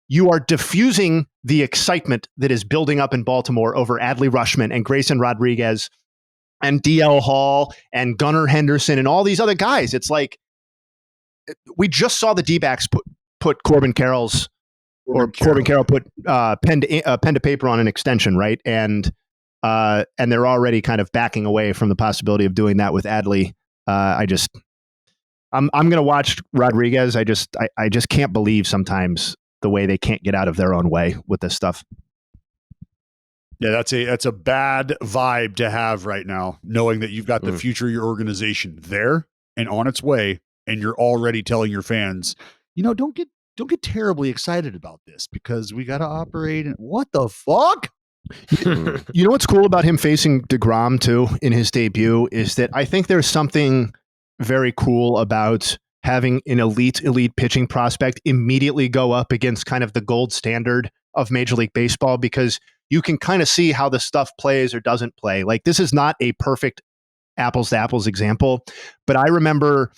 E: you are diffusing the excitement that is building up in Baltimore over Adley Rutschman and Grayson Rodriguez and DL Hall and Gunnar Henderson and all these other guys. It's like, we just saw the D-backs put Corbin Carroll put pen to paper on an extension, right? And they're already kind of backing away from the possibility of doing that with Adley. I'm going to watch Rodriguez. I just can't believe sometimes the way they can't get out of their own way with this stuff.
B: Yeah, that's a bad vibe to have right now, knowing that you've got the future of your organization there and on its way, and you're already telling your fans, don't get terribly excited about this because we got to operate. And what the fuck?
E: You know what's cool about him facing DeGrom too in his debut is that I think there's something very cool about having an elite pitching prospect immediately go up against kind of the gold standard of Major League Baseball, because you can kind of see how the stuff plays or doesn't play. Like, this is not a perfect apples to apples example, but I remember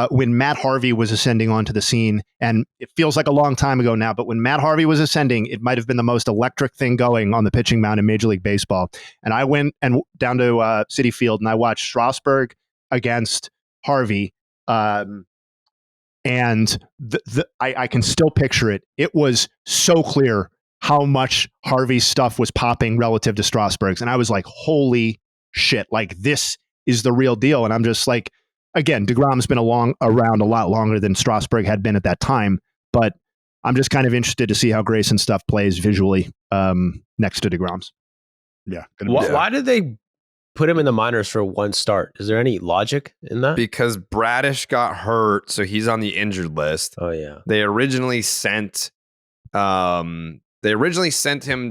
E: when Matt Harvey was ascending onto the scene, and it feels like a long time ago now, but when Matt Harvey was ascending, it might have been the most electric thing going on the pitching mound in Major League Baseball. And I went down to Citi Field and I watched Strasburg against Harvey. And I can still picture it. It was so clear how much Harvey's stuff was popping relative to Strasburg's. And I was like, holy shit, like, this is the real deal. And I'm just like, again, DeGrom's been around a lot longer than Strasburg had been at that time, but I'm just kind of interested to see how Grayson stuff plays visually next to DeGrom's.
B: Yeah.
D: Why did they put him in the minors for one start? Is there any logic in that?
A: Because Bradish got hurt, so he's on the injured list.
D: Oh yeah.
A: They originally sent him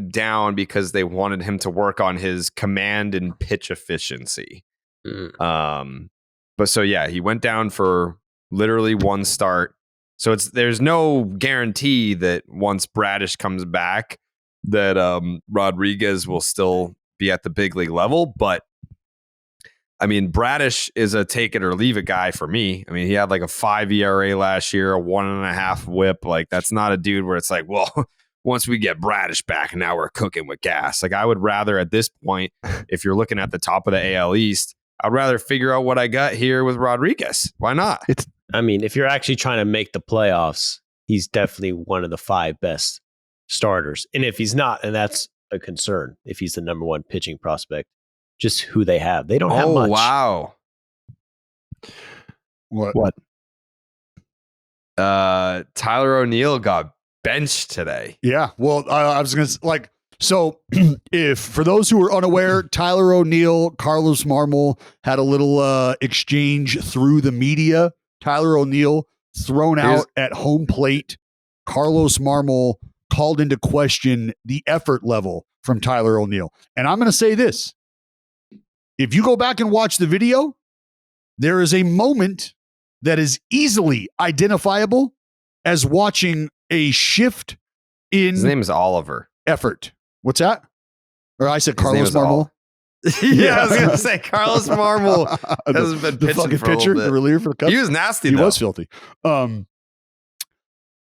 A: down because they wanted him to work on his command and pitch efficiency. But so yeah, he went down for literally one start. So there's no guarantee that once Bradish comes back that Rodriguez will still be at the big league level. But I mean, Bradish is a take it or leave it guy for me. I mean, he had like a 5 ERA last year, a 1.5 whip. Like, that's not a dude where it's like, well, once we get Bradish back, now we're cooking with gas. Like, I would rather at this point, if you're looking at the top of the AL East, I'd rather figure out what I got here with Rodriguez. Why not?
D: I mean, if you're actually trying to make the playoffs, he's definitely one of the 5 best starters. And if he's not, and that's a concern, if he's the number 1 pitching prospect, just who they have. They don't have much. Oh,
A: wow.
B: What?
A: Tyler O'Neill got benched today.
B: Yeah. Well, I was going to so if for those who are unaware, Tyler O'Neill, Carlos Marmol had a little exchange through the media. Tyler O'Neill thrown out at home plate. Carlos Marmol called into question the effort level from Tyler O'Neill. And I'm going to say this. If you go back and watch the video, there is a moment that is easily identifiable as watching a shift in
A: His name is Oliver.
B: effort. What's that? Or I said
A: His name
B: Carlos
A: is
B: Marmol.
A: Yeah, I was going to say Carlos Marmol hasn't been
B: the
A: pitching
B: fucking
A: for a
B: pitcher,
A: little
B: the
A: bit.
B: reliever for the Cubs.
A: He was nasty,
B: He
A: though.
B: was filthy.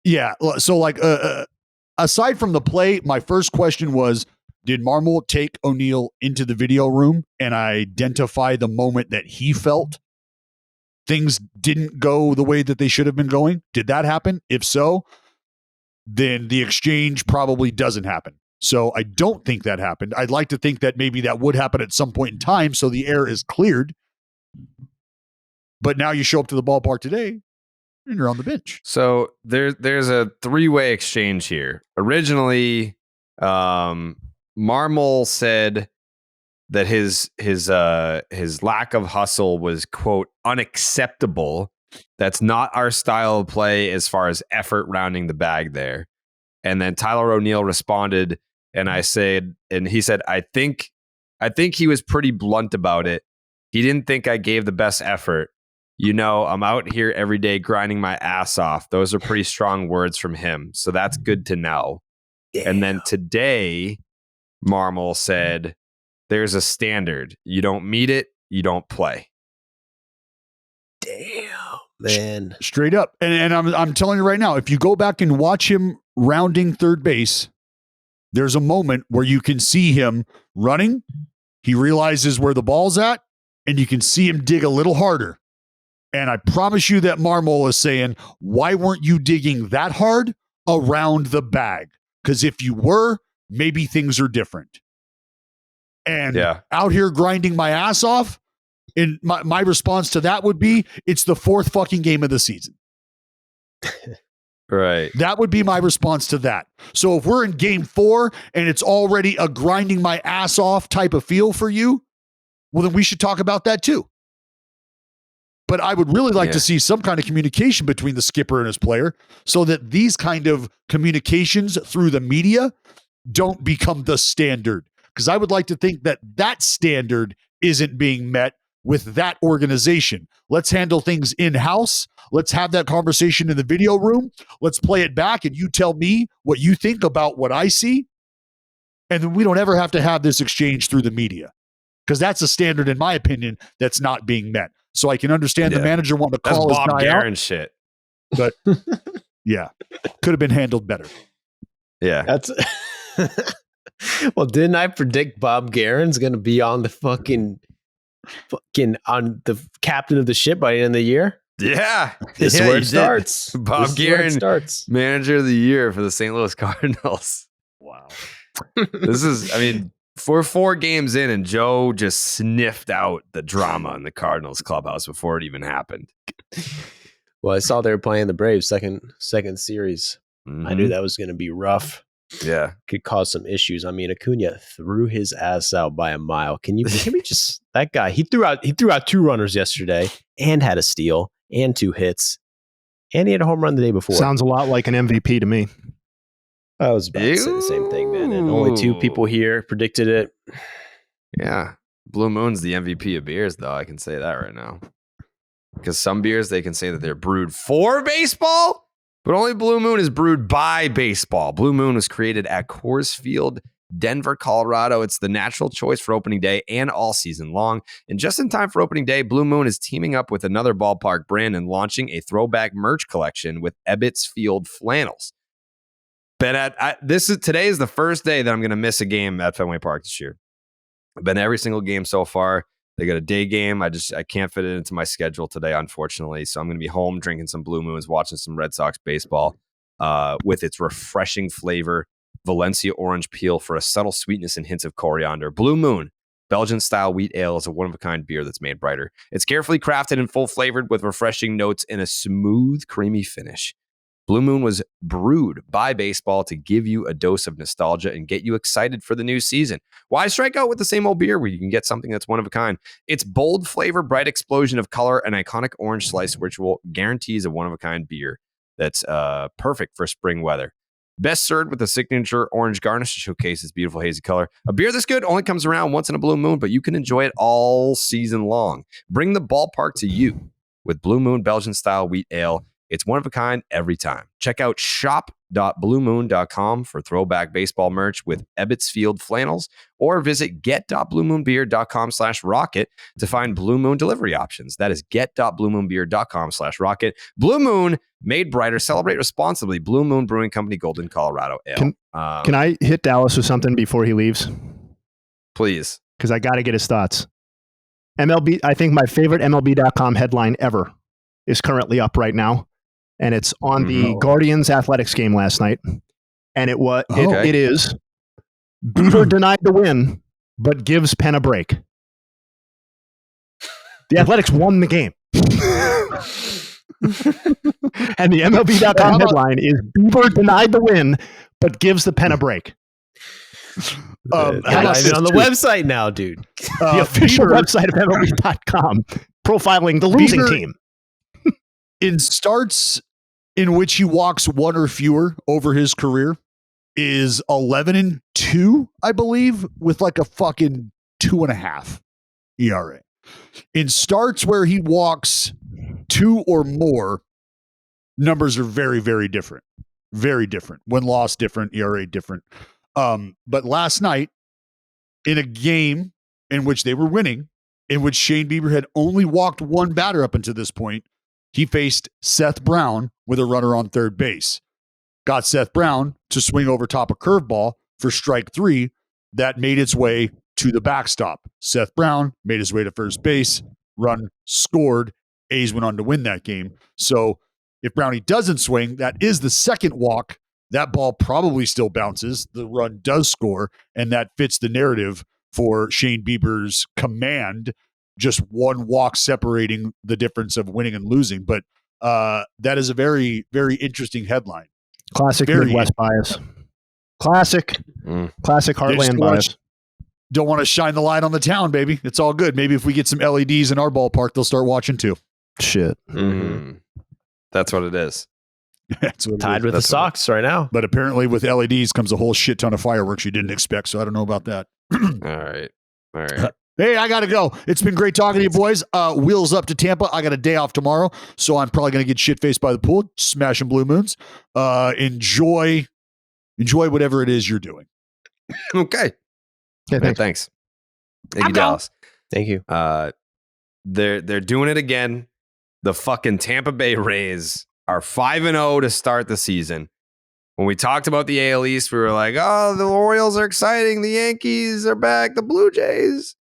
B: Yeah. So, like, aside from the play, my first question was, did Marmol take O'Neill into the video room and identify the moment that he felt things didn't go the way that they should have been going? Did that happen? If so, then the exchange probably doesn't happen. So I don't think that happened. I'd like to think that maybe that would happen at some point in time so the air is cleared. But now you show up to the ballpark today and you're on the bench.
A: So there's a three-way exchange here. Originally, Marmol said that his lack of hustle was, quote, unacceptable. That's not our style of play as far as effort rounding the bag there. And then Tyler O'Neill responded, and he said, I think he was pretty blunt about it. He didn't think I gave the best effort. You know, I'm out here every day grinding my ass off. Those are pretty strong words from him. So that's good to know. Damn. And then today, Marmol said, there's a standard. You don't meet it, you don't play.
D: Damn, man.
B: Straight up. And I'm telling you right now, if you go back and watch him rounding third base, there's a moment where you can see him running. He realizes where the ball's at, and you can see him dig a little harder. And I promise you that Marmol is saying, why weren't you digging that hard around the bag? Because if you were, maybe things are different. And out here grinding my ass off, and my response to that would be, it's the fourth fucking game of the season.
A: Right.
B: That would be my response to that. So if we're in game 4 and it's already a grinding my ass off type of feel for you, well, then we should talk about that too. But I would really like to see some kind of communication between the skipper and his player so that these kind of communications through the media don't become the standard. Because I would like to think that that standard isn't being met with that organization. Let's handle things in-house. Let's have that conversation in the video room. Let's play it back and you tell me what you think about what I see. And then we don't ever have to have this exchange through the media. Because that's a standard, in my opinion, that's not being met. So I can understand the manager wanting to call his
A: Bob
B: guy
A: Guerin
B: out.
A: shit.
B: But yeah, could have been handled better.
A: Yeah.
D: That's well, didn't I predict Bob Guerin's going to be on the fucking on the captain of the ship by the end of the year?
A: Yeah.
D: This is where it starts.
A: Bob Guerin,
D: starts.
A: manager of the year for the St. Louis Cardinals.
B: Wow.
A: This is, I mean, we're 4 games in and Joe just sniffed out the drama in the Cardinals clubhouse before it even happened.
D: Well, I saw they were playing the Braves second series.
A: Mm-hmm.
D: I knew that was going to be rough.
A: Yeah.
D: Could cause some issues. I mean, Acuna threw his ass out by a mile. Can we just, that guy, he threw out 2 runners yesterday and had a steal and 2 hits. And he had a home run the day before.
E: Sounds a lot like an MVP to me.
D: I was about to say the same thing, man. And only 2 people here predicted it.
A: Yeah. Blue Moon's the MVP of beers, though. I can say that right now. Because some beers, they can say that they're brewed for baseball, but only Blue Moon is brewed by baseball. Blue Moon was created at Coors Field, Denver, Colorado. It's the natural choice for opening day and all season long. And just in time for opening day, Blue Moon is teaming up with another ballpark brand and launching a throwback merch collection with Ebbets Field flannels. But today is the first day that I'm going to miss a game at Fenway Park this year. I've been to every single game so far. They got a day game. I can't fit it into my schedule today, unfortunately. So I'm going to be home drinking some Blue Moons, watching some Red Sox baseball with its refreshing flavor, Valencia orange peel for a subtle sweetness and hints of coriander. Blue Moon, Belgian-style wheat ale, is a one-of-a-kind beer that's made brighter. It's carefully crafted and full-flavored with refreshing notes and a smooth, creamy finish. Blue Moon was brewed by baseball to give you a dose of nostalgia and get you excited for the new season. Why strike out with the same old beer where you can get something that's one of a kind? Its bold flavor, bright explosion of color, and iconic orange slice ritual guarantees a one-of-a-kind beer that's perfect for spring weather. Best served with a signature orange garnish to showcase its beautiful hazy color. A beer this good only comes around once in a blue moon, but you can enjoy it all season long. Bring the ballpark to you with Blue Moon Belgian-style wheat ale. It's one of a kind every time. Check out shop.bluemoon.com for throwback baseball merch with Ebbets Field flannels, or visit get.bluemoonbeer.com/rocket to find Blue Moon delivery options. That is get.bluemoonbeer.com/rocket. Blue Moon, made brighter. Celebrate responsibly. Blue Moon Brewing Company, Golden, Colorado Ale.
E: Can I hit Dallas with something before he leaves?
A: Please.
E: Because I got to get his thoughts. MLB, I think my favorite MLB.com headline ever is currently up right now. And it's on the Guardians Athletics game last night. And it is Beaver denied the win, but gives Penn a break. The Athletics won the game. And the MLB.com headline is Beaver denied the win, but gives the Penn a break.
D: Not even on the website now, dude.
E: The official website of MLB.com profiling the losing team.
B: In starts in which he walks one or fewer over his career is 11-2, I believe, with like a fucking 2.5 ERA. In starts where he walks 2 or more, numbers are very, very different. Very different. Win loss different, ERA different. But last night, in a game in which they were winning, in which Shane Bieber had only walked one batter up until this point, he faced Seth Brown with a runner on third base. Got Seth Brown to swing over top a curveball for strike 3 that made its way to the backstop. Seth Brown made his way to first base, run scored. A's went on to win that game. So if Brownie doesn't swing, that is the second walk. That ball probably still bounces. The run does score, and that fits the narrative for Shane Bieber's command. Just one walk separating the difference of winning and losing. But that is a very, very interesting headline.
E: Classic Midwest bias. Classic Heartland bias.
B: Don't want to shine the light on the town, baby. It's all good. Maybe if we get some LEDs in our ballpark, they'll start watching too.
E: Shit.
A: Mm-hmm. That's what it is.
B: That's what
D: Tied with the Sox right now.
B: But apparently with LEDs comes a whole shit ton of fireworks you didn't expect, so I don't know about that.
A: All right.
B: Hey, I got to go. It's been great talking to you, boys. Wheels up to Tampa. I got a day off tomorrow, so I'm probably going to get shit-faced by the pool, smashing blue moons. Enjoy whatever it is you're doing.
A: Okay.
E: Yeah, thanks.
A: Thanks. Thank you, Dallas.
D: Thank you.
A: They're doing it again. The fucking Tampa Bay Rays are 5-0 to start the season. When we talked about the AL East, we were like, oh, the Orioles are exciting. The Yankees are back. The Blue Jays.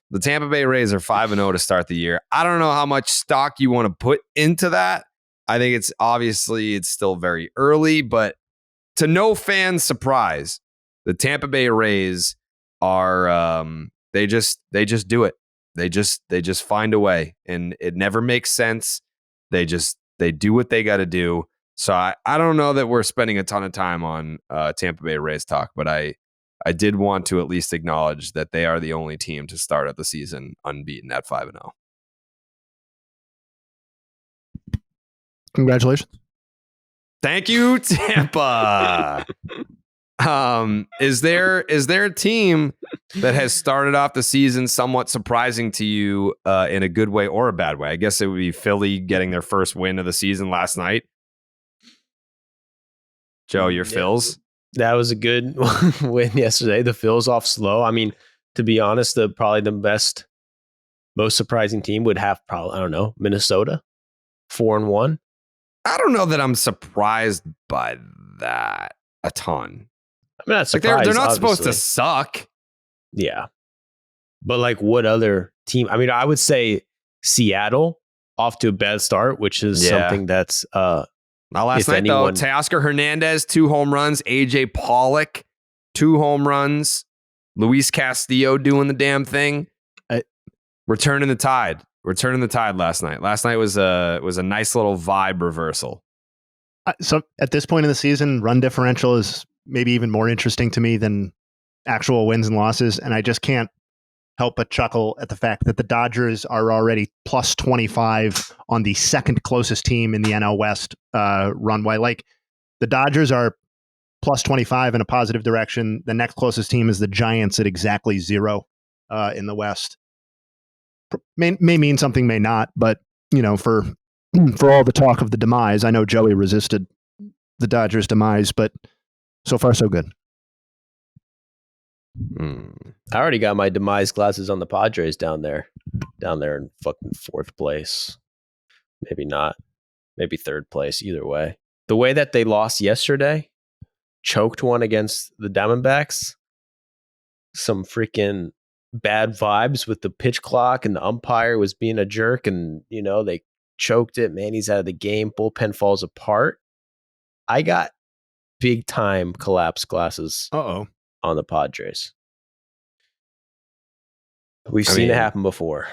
A: The Tampa Bay Rays are 5-0 to start the year. I don't know how much stock you want to put into that. I think it's still very early, but to no fan's surprise, the Tampa Bay Rays are they just do it. They just find a way, and it never makes sense. They do what they got to do. So I don't know that we're spending a ton of time on Tampa Bay Rays talk, but I did want to at least acknowledge that they are the only team to start out the season unbeaten at 5-0.
E: Congratulations.
A: Thank you, Tampa. Is there a team that has started off the season somewhat surprising to you in a good way or a bad way? I guess it would be Philly getting their first win of the season last night. Joe, your Phils?
D: That was a good win yesterday. The Phils off slow. I mean, to be honest, probably the most surprising team would have Minnesota 4-1.
A: I don't know that I'm surprised by that a ton.
D: I'm not surprised.
A: They're not supposed to suck.
D: Yeah. But like what other team? I mean, I would say Seattle off to a bad start, which is something that's
A: now last night though, Teoscar Hernandez 2 home runs, AJ Pollock 2 home runs, Luis Castillo doing the damn thing. Returning the tide last night. Last night was a nice little vibe reversal.
E: So at this point in the season, run differential is maybe even more interesting to me than actual wins and losses. And I just can't help but chuckle at the fact that the Dodgers are already plus 25 on the second closest team in the NL West runway. Like the Dodgers are plus 25 in a positive direction. The next closest team is the Giants at exactly 0 in the West. May mean something, may not, but for all the talk of the demise, I know Joey resisted the Dodgers' demise, but so far so good.
D: I already got my demise glasses on the Padres down there in fucking 4th place. Maybe not. Maybe 3rd place. Either way, the way that they lost yesterday, choked one against the Diamondbacks. Some freaking bad vibes with the pitch clock, and the umpire was being a jerk, and they choked it. Manny's out of the game. Bullpen falls apart. I got big time collapse glasses on the Padres. We've seen it happen before.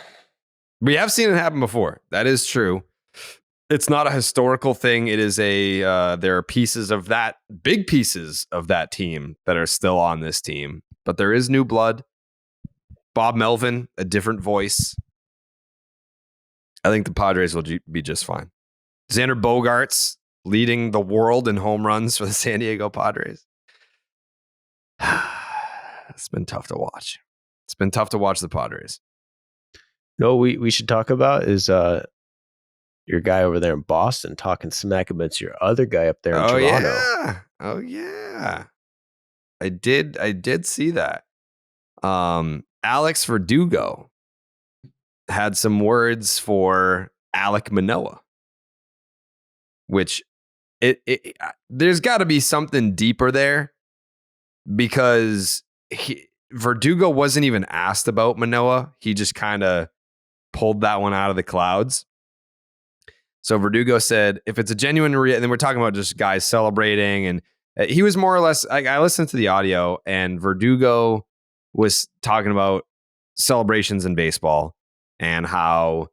A: We have seen it happen before. That is true. It's not a historical thing. It is there are pieces of that, big pieces of that team that are still on this team, but there is new blood. Bob Melvin, a different voice. I think the Padres will be just fine. Xander Bogaerts leading the world in home runs for the San Diego Padres. It's been tough to watch. It's been tough to watch the Padres.
D: No, we should talk about is your guy over there in Boston talking smack against your other guy up there in Toronto.
A: Yeah. Oh yeah. I did see that. Alex Verdugo had some words for Alek Manoa, which there's got to be something deeper there, because Verdugo wasn't even asked about Manoa. He just kind of pulled that one out of the clouds. So Verdugo said, if it's a genuine, and then we're talking about just guys celebrating, and he was more or less, I listened to the audio, and Verdugo was talking about celebrations in baseball and how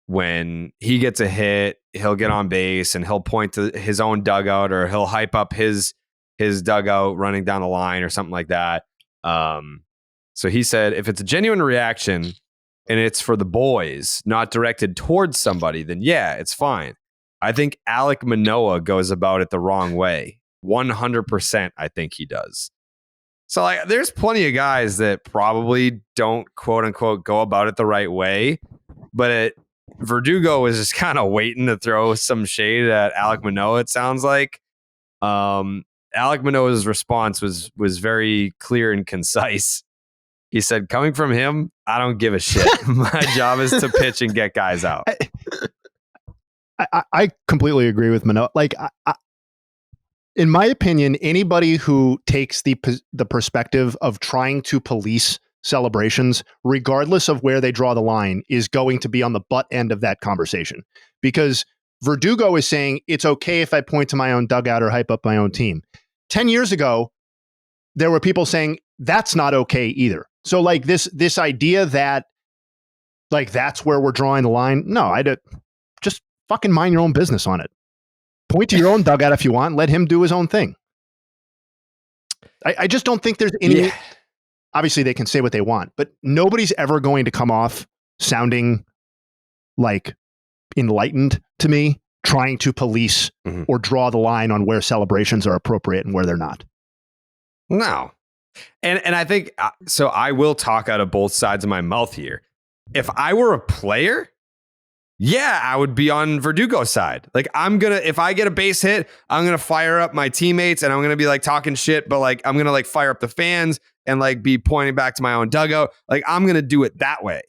A: when he gets a hit, he'll get on base and he'll point to his own dugout, or he'll hype up his dugout running down the line or something like that. So he said, if it's a genuine reaction and it's for the boys, not directed towards somebody, then yeah, it's fine. I think Alek Manoa goes about it the wrong way. 100%, I think he does. So there's plenty of guys that probably don't, quote unquote, go about it the right way. But Verdugo is just kind of waiting to throw some shade at Alek Manoa, it sounds like. Alek Manoa's response was very clear and concise. He said, coming from him, I don't give a shit. My job is to pitch and get guys out.
E: I completely agree with Manoa. In my opinion, anybody who takes the perspective of trying to police celebrations, regardless of where they draw the line, is going to be on the butt end of that conversation. Because Verdugo is saying it's okay if I point to my own dugout or hype up my own team. 10 years ago, there were people saying that's not okay either. So this idea that that's where we're drawing the line. No, just fucking mind your own business on it. Point to your own dugout if you want. Let him do his own thing. I just don't think there's any. Yeah. Obviously, they can say what they want, but nobody's ever going to come off sounding like enlightened to me, trying to police or draw the line on where celebrations are appropriate and where they're not.
A: No. And I think, so I will talk out of both sides of my mouth here. If I were a player, yeah, I would be on Verdugo's side. If I get a base hit, I'm going to fire up my teammates and I'm going to be talking shit, but I'm going to fire up the fans and be pointing back to my own dugout. I'm going to do it that way.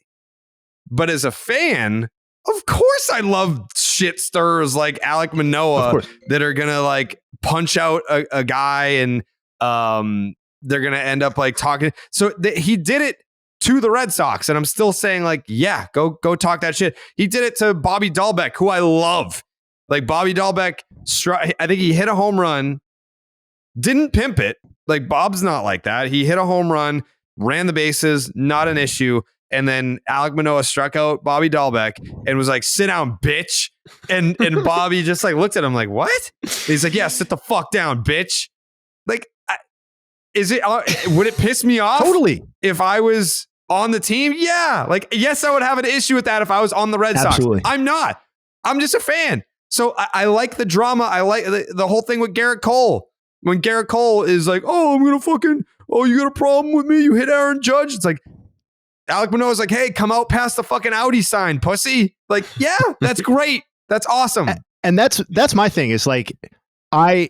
A: But as a fan, of course I love shit stirrers like Alek Manoa that are going to punch out a guy and they're going to end up talking. So he did it to the Red Sox. And I'm still saying yeah, go talk that shit. He did it to Bobby Dahlbeck, who I love. Bobby Dahlbeck, I think he hit a home run, didn't pimp it. Bob's not like that. He hit a home run, ran the bases, not an issue. And then Alek Manoa struck out Bobby Dahlbeck and was like, sit down, bitch. And Bobby just looked at him what? He's like, yeah, sit the fuck down, bitch. Is it, would it piss me off?
E: Totally.
A: If I was on the team? Yeah. Yes, I would have an issue with that if I was on the Red Sox. I'm not. I'm just a fan. So I like the drama. I like the whole thing with Garrett Cole. When Garrett Cole is like, oh, you got a problem with me? You hit Aaron Judge. It's like, Alek Manoah's like, hey, come out past the fucking Audi sign, pussy. Like, yeah, that's great. That's awesome.
E: And that's my thing is like, I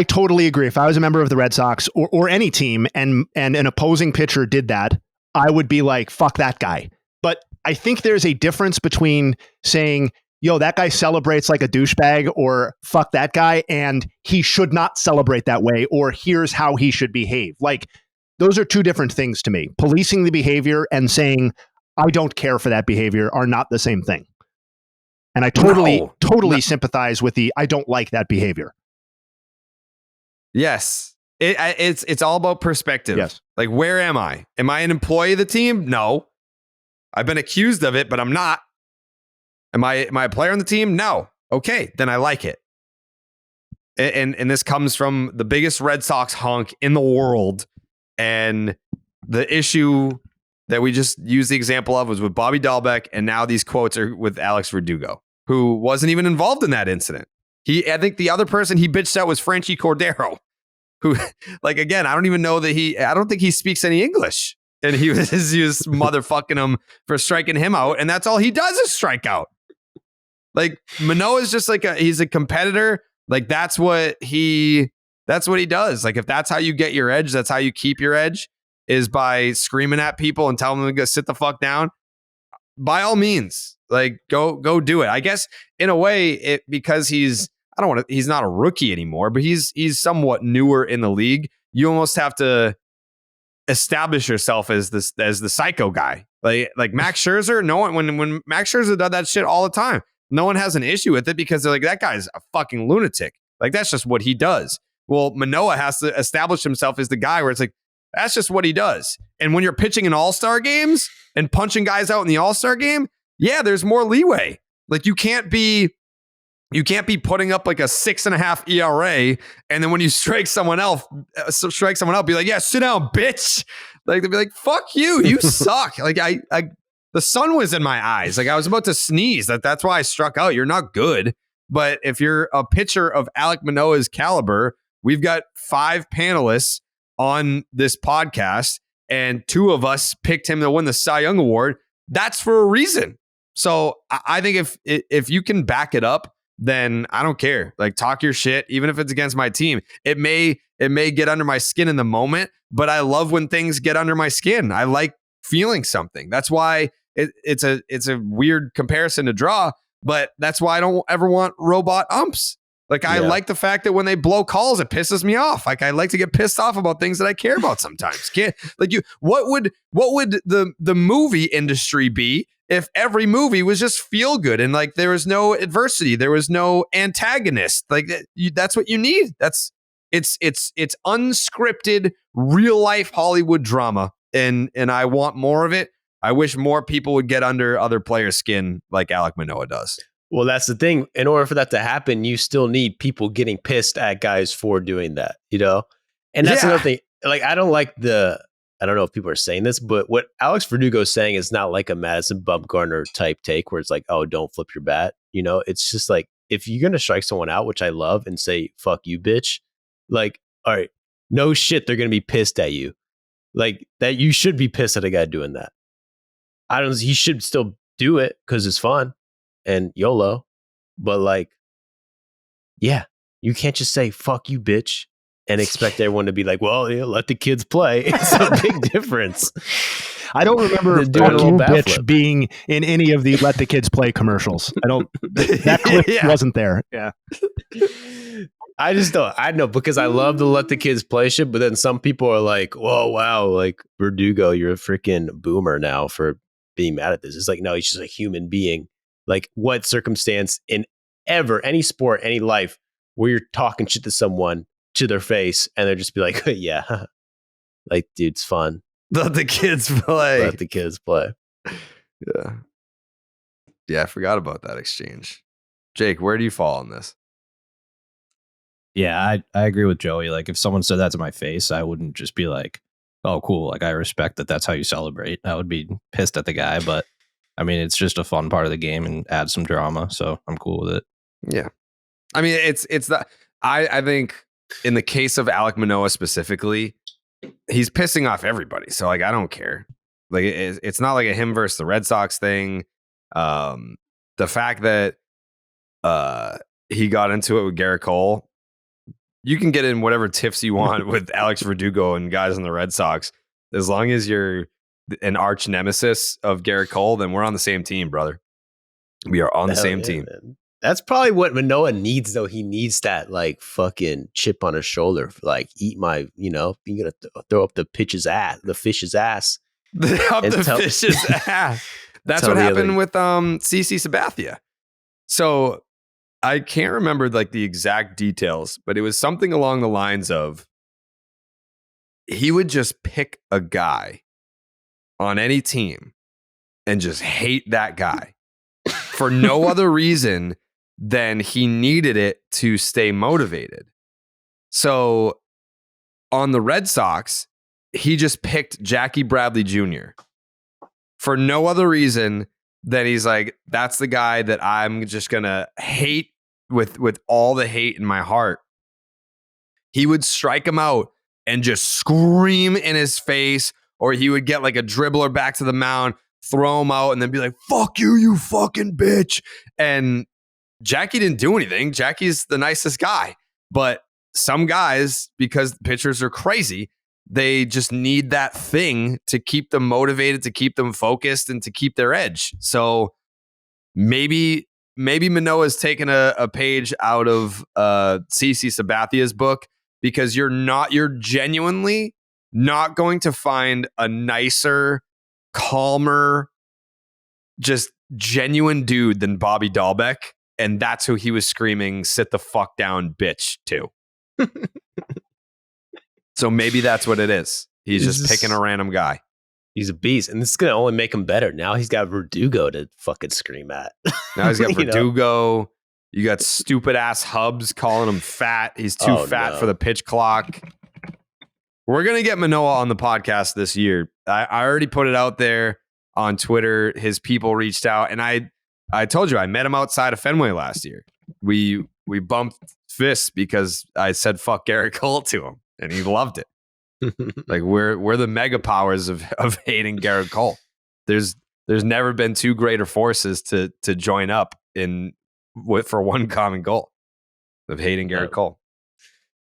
E: totally agree. If I was a member of the Red Sox or any team and an opposing pitcher did that, I would be like, fuck that guy. But I think there's a difference between saying, yo, that guy celebrates like a douchebag, or fuck that guy, and he should not celebrate that way, or here's how he should behave. Like, those are two different things to me. Policing the behavior and saying, I don't care for that behavior are not the same thing. And I totally sympathize with the I don't like that behavior.
A: Yes. It's all about perspective.
E: Yes.
A: Like, where am I? Am I an employee of the team? No. I've been accused of it, but I'm not. Am I a player on the team? No. Okay, then I like it. And this comes from the biggest Red Sox honk in the world. And the issue that we just used the example of was with Bobby Dahlbeck, and now these quotes are with Alex Verdugo, who wasn't even involved in that incident. I think the other person he bitched out was Franchi Cordero, who, like, again, I don't even know that I don't think he speaks any English. And he was motherfucking him for striking him out. And that's all he does is strike out. Like, Manoa is just like he's a competitor. Like, that's what he does. Like, if that's how you get your edge, that's how you keep your edge, is by screaming at people and telling them to go sit the fuck down. By all means, like, go do it. I guess in a way, because he's not a rookie anymore, but he's somewhat newer in the league. You almost have to establish yourself as the psycho guy. Like Max Scherzer, no one, when Max Scherzer does that shit all the time, no one has an issue with it because they're like, that guy's a fucking lunatic. Like, that's just what he does. Well, Manoa has to establish himself as the guy where it's like, that's just what he does. And when you're pitching in all-star games and punching guys out in the all-star game, yeah, there's more leeway. Like, you can't be putting up like a 6.5 ERA, and then when you strike someone else, be like, yeah, sit down, bitch. Like, they'll be like, fuck you, you suck. Like, the sun was in my eyes. Like, I was about to sneeze. That's why I struck out. You're not good. But if you're a pitcher of Alek Manoah's caliber, we've got 5 panelists on this podcast, and 2 of us picked him to win the Cy Young Award. That's for a reason. So I think if you can back it up, then I don't care. Like, talk your shit, even if it's against my team. It may get under my skin in the moment, but I love when things get under my skin. I like feeling something. That's why it's a weird comparison to draw, but that's why I don't ever want robot umps. Like, I like the fact that when they blow calls, it pisses me off. Like, I like to get pissed off about things that I care about sometimes. What would the movie industry be if every movie was just feel good and like there was no adversity, there was no antagonist? Like, that's what you need. It's unscripted, real life Hollywood drama, and I want more of it. I wish more people would get under other players' skin like Alek Manoah does.
D: Well, that's the thing. In order for that to happen, you still need people getting pissed at guys for doing that, you know? And that's another thing. Like, I don't know if people are saying this, but what Alex Verdugo is saying is not like a Madison Bumgarner type take where it's like, oh, don't flip your bat. You know, it's just like, if you're going to strike someone out, which I love, and say, fuck you, bitch, like, all right, no shit, they're going to be pissed at you. Like, that you should be pissed at a guy doing that. He should still do it because it's fun and YOLO. But like, yeah, you can't just say, fuck you, bitch, and expect everyone to be like, well, yeah, let the kids play. It's a big difference.
E: I don't remember "fuck you, bitch" being in any of the "Let the Kids Play" commercials. That clip wasn't there. Yeah.
D: I just don't. I know, because I love the "Let the Kids Play" shit, but then some people are like, whoa, wow, like, Verdugo, you're a freaking boomer now for being mad at this. It's like, no, he's just a human being. Like, what circumstance in any sport, any life, where you're talking shit to someone to their face and they're just be like, yeah, like, dude, it's fun.
A: Let the kids play.
D: Let the kids play.
A: Yeah, I forgot about that exchange. Jake, where do you fall on this?
C: Yeah, I agree with Joey. Like, if someone said that to my face, I wouldn't just be like, oh, cool. Like, I respect that that's how you celebrate. I would be pissed at the guy, but I mean, it's just a fun part of the game and add some drama. So I'm cool with it.
A: Yeah. I mean, it's that I think in the case of Alek Manoah specifically, he's pissing off everybody. So like, I don't care. Like it's not like a him versus the Red Sox thing. The fact that he got into it with Garrett Cole, you can get in whatever tiffs you want with Alex Verdugo and guys in the Red Sox. As long as you're an arch nemesis of Garrett Cole, then we're on the same team, brother. We are on the same team.
D: Man. That's probably what Manoa needs, though. He needs that like fucking chip on his shoulder. Like, eat my, you know, you're gonna throw up the fish's ass.
A: Up the fish's ass. That's what happened with CC Sabathia. So I can't remember like the exact details, but it was something along the lines of he would just pick a guy on any team and just hate that guy for no other reason than he needed it to stay motivated. So on the Red Sox, he just picked Jackie Bradley Jr. for no other reason than he's like, that's the guy that I'm just going to hate with all the hate in my heart. He would strike him out and just scream in his face, or he would get like a dribbler back to the mound, throw him out, and then be like, fuck you, you fucking bitch. And Jackie didn't do anything. Jackie's the nicest guy. But some guys, because pitchers are crazy, they just need that thing to keep them motivated, to keep them focused, and to keep their edge. So maybe Manoa's taken a page out of CC Sabathia's book, because you're genuinely not going to find a nicer, calmer, just genuine dude than Bobby Dahlbeck. And that's who he was screaming, sit the fuck down, bitch, to. So maybe that's what it is. He's just picking a random guy.
D: He's a beast. And this is going to only make him better. Now he's got Verdugo to fucking scream at.
A: Now he's got Verdugo. You got stupid ass Hubs calling him fat. He's too fat for the pitch clock. We're going to get Manoa on the podcast this year. I already put it out there on Twitter. His people reached out, and I told you I met him outside of Fenway last year. We bumped fists because I said fuck Garrett Cole to him, and he loved it. Like we're the mega powers of hating Garrett Cole. There's never been two greater forces to join up for one common goal of hating Garrett Cole.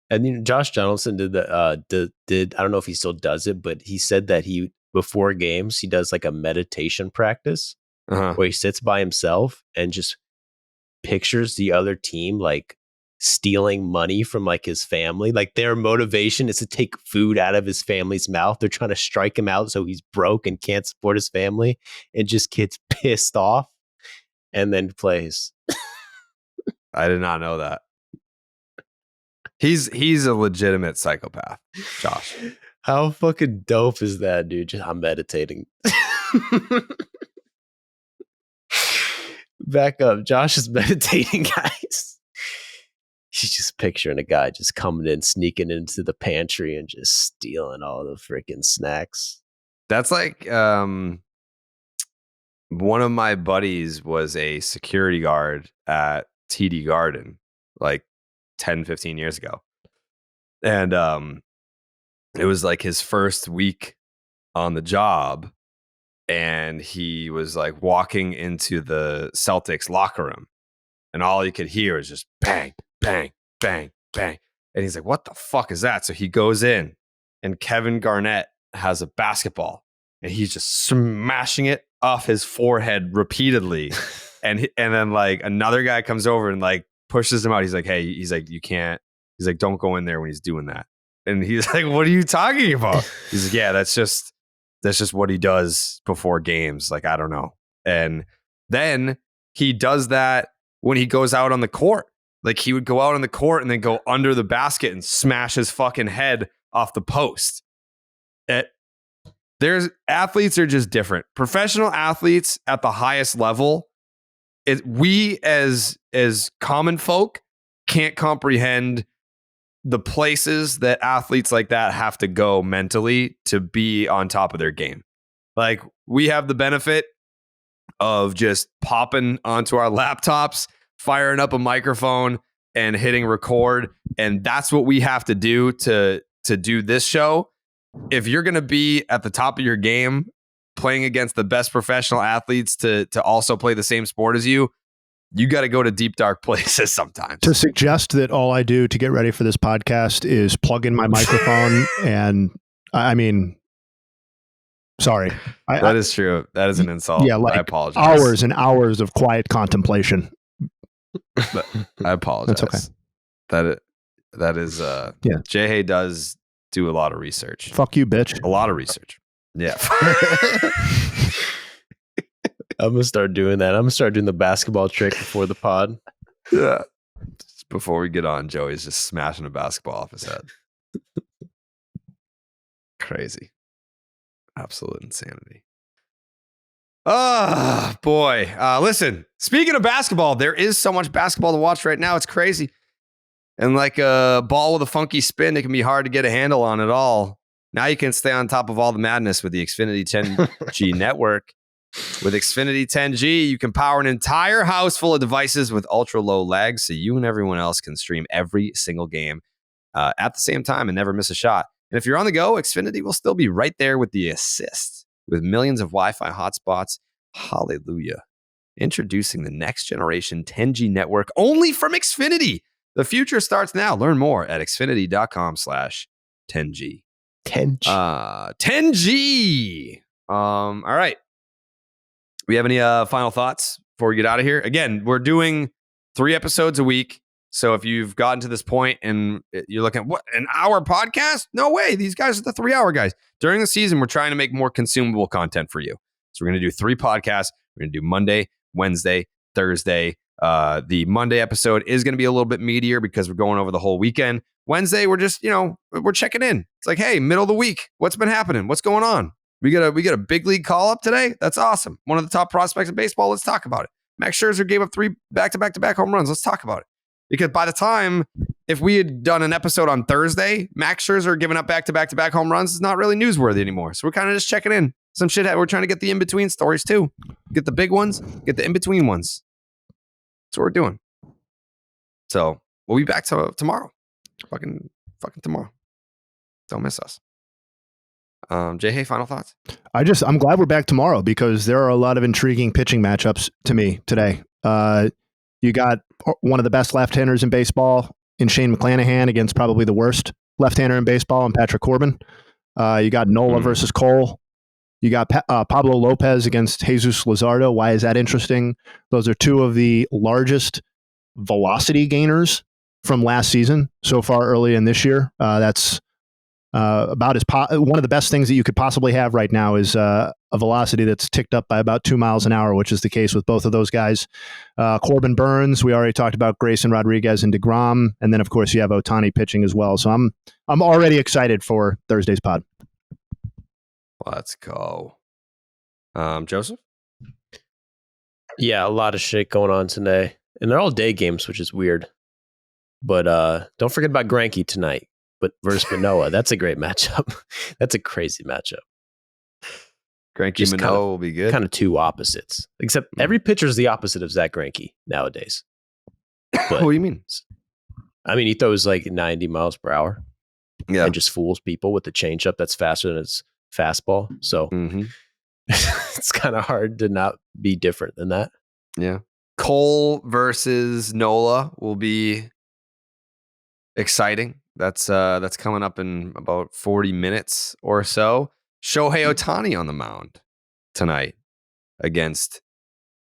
D: And Josh Donaldson did I don't know if he still does it, but he said that before games he does like a meditation practice where he sits by himself and just pictures the other team like stealing money from like his family. Like their motivation is to take food out of his family's mouth. They're trying to strike him out so he's broke and can't support his family, and just gets pissed off and then plays.
A: I did not know that. He's a legitimate psychopath, Josh.
D: How fucking dope is that, dude? I'm meditating. Back up. Josh is meditating, guys. He's just picturing a guy just coming in, sneaking into the pantry and just stealing all the freaking snacks.
A: That's like one of my buddies was a security guard at TD Garden like 10, 15 years ago. And it was like his first week on the job. And he was like walking into the Celtics locker room, and all you could hear was just bang, bang, bang, bang. And he's like, what the fuck is that? So he goes in, and Kevin Garnett has a basketball, and he's just smashing it off his forehead repeatedly. And then like another guy comes over and like pushes him out. He's like, hey, you can't. He's like, don't go in there when he's doing that. And he's like, what are you talking about? He's like, yeah, that's just what he does before games. Like, I don't know. And then he does that when he goes out on the court. Like he would go out on the court and then go under the basket and smash his fucking head off the post. There's athletes are just different. Professional athletes at the highest level, we as common folk can't comprehend the places that athletes like that have to go mentally to be on top of their game. Like we have the benefit of just popping onto our laptops, firing up a microphone, and hitting record. And that's what we have to do to do this show. If you're going to be at the top of your game, playing against the best professional athletes to also play the same sport as you got to go to deep, dark places sometimes.
E: To suggest that all I do to get ready for this podcast is plug in my microphone and I mean, sorry.
A: That is true. That is an insult.
E: Yeah, like
A: I apologize.
E: hours and hours of quiet contemplation.
A: I apologize.
E: That's okay.
A: That is
E: Yeah.
A: Jayhay does do a lot of research.
E: Fuck you, bitch.
A: A lot of research. Yeah.
D: I'm gonna start doing that. I'm gonna start doing the basketball trick before the pod.
A: Yeah. Just before we get on, Joey's just smashing a basketball off his head. Crazy. Absolute insanity. Oh, boy. Listen, speaking of basketball, there is so much basketball to watch right now. It's crazy. And like a ball with a funky spin, it can be hard to get a handle on it all. Now you can stay on top of all the madness with the Xfinity 10G network. With Xfinity 10G, you can power an entire house full of devices with ultra low lag, so you and everyone else can stream every single game at the same time and never miss a shot. And if you're on the go, Xfinity will still be right there with the assist. With millions of Wi-Fi hotspots, hallelujah. Introducing the next generation 10G network only from Xfinity. The future starts now. Learn more at xfinity.com/10G.
D: 10G.
A: 10G. All right. We have any final thoughts before we get out of here? Again, we're doing 3 episodes a week. So if you've gotten to this point and you're looking at what, an hour podcast? No way. These guys are the 3-hour guys. During the season, we're trying to make more consumable content for you. So we're going to do 3 podcasts. We're going to do Monday, Wednesday, Thursday. The Monday episode is going to be a little bit meatier because we're going over the whole weekend. Wednesday, we're just, we're checking in. It's like, hey, middle of the week. What's been happening? What's going on? We got a big league call up today. That's awesome. One of the top prospects in baseball. Let's talk about it. Max Scherzer gave up 3 back-to-back home runs. Let's talk about it. Because by the time, if we had done an episode on Thursday, Max Scherzer giving up back-to-back home runs is not really newsworthy anymore. So we're kind of just checking in. Some shit. We're trying to get the in-between stories too. Get the big ones, get the in-between ones. That's what we're doing. So we'll be back tomorrow. Fucking tomorrow. Don't miss us. Jayhay, final thoughts?
E: I'm glad we're back tomorrow because there are a lot of intriguing pitching matchups to me today. You got one of the best left-handers in baseball in Shane McClanahan against probably the worst left-hander in baseball in Patrick Corbin. You got Nola versus Cole. You got Pablo Lopez against Jesus Luzardo. Why is that interesting? Those are 2 of the largest velocity gainers from last season so far early in this year. That's about one of the best things that you could possibly have right now is a velocity that's ticked up by about 2 miles an hour, which is the case with both of those guys. Corbin Burns, we already talked about Grayson Rodriguez and DeGrom, and then of course you have Ohtani pitching as well. So I'm already excited for Thursday's pod.
A: Let's go. Joseph?
D: Yeah, a lot of shit going on today. And they're all day games, which is weird. But don't forget about Greinke tonight. But versus Manoa, that's a great matchup. That's a crazy matchup.
A: Greinke Manoa will be good.
D: Kind of 2 opposites. Except every pitcher is the opposite of Zach Greinke nowadays. But,
A: what do you mean?
D: I mean, he throws like 90 miles per hour.
A: Yeah.
D: And just fools people with the changeup that's faster than his fastball. So it's kind of hard to not be different than that.
A: Yeah. Cole versus Nola will be exciting. That's coming up in about 40 minutes or so. Shohei Ohtani on the mound tonight against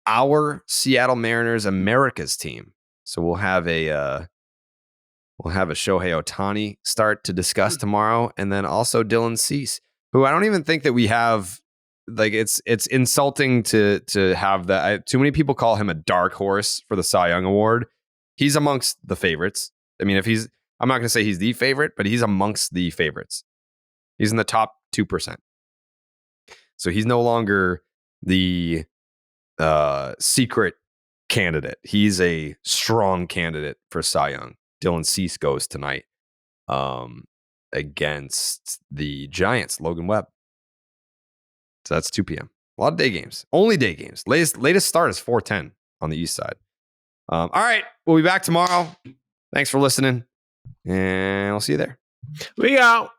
A: our Seattle Mariners, America's team. So we'll have a Shohei Ohtani start to discuss tomorrow, and then also Dylan Cease, who I don't even think that we have. Like it's insulting to have that. Too many people call him a dark horse for the Cy Young Award. He's amongst the favorites. I mean, I'm not going to say he's the favorite, but he's amongst the favorites. He's in the top 2%. So he's no longer the secret candidate. He's a strong candidate for Cy Young. Dylan Cease goes tonight against the Giants, Logan Webb. So that's 2 p.m. A lot of day games. Only day games. Latest start is 4:10 on the east side. All right. We'll be back tomorrow. Thanks for listening, and I'll see you there.
D: We out.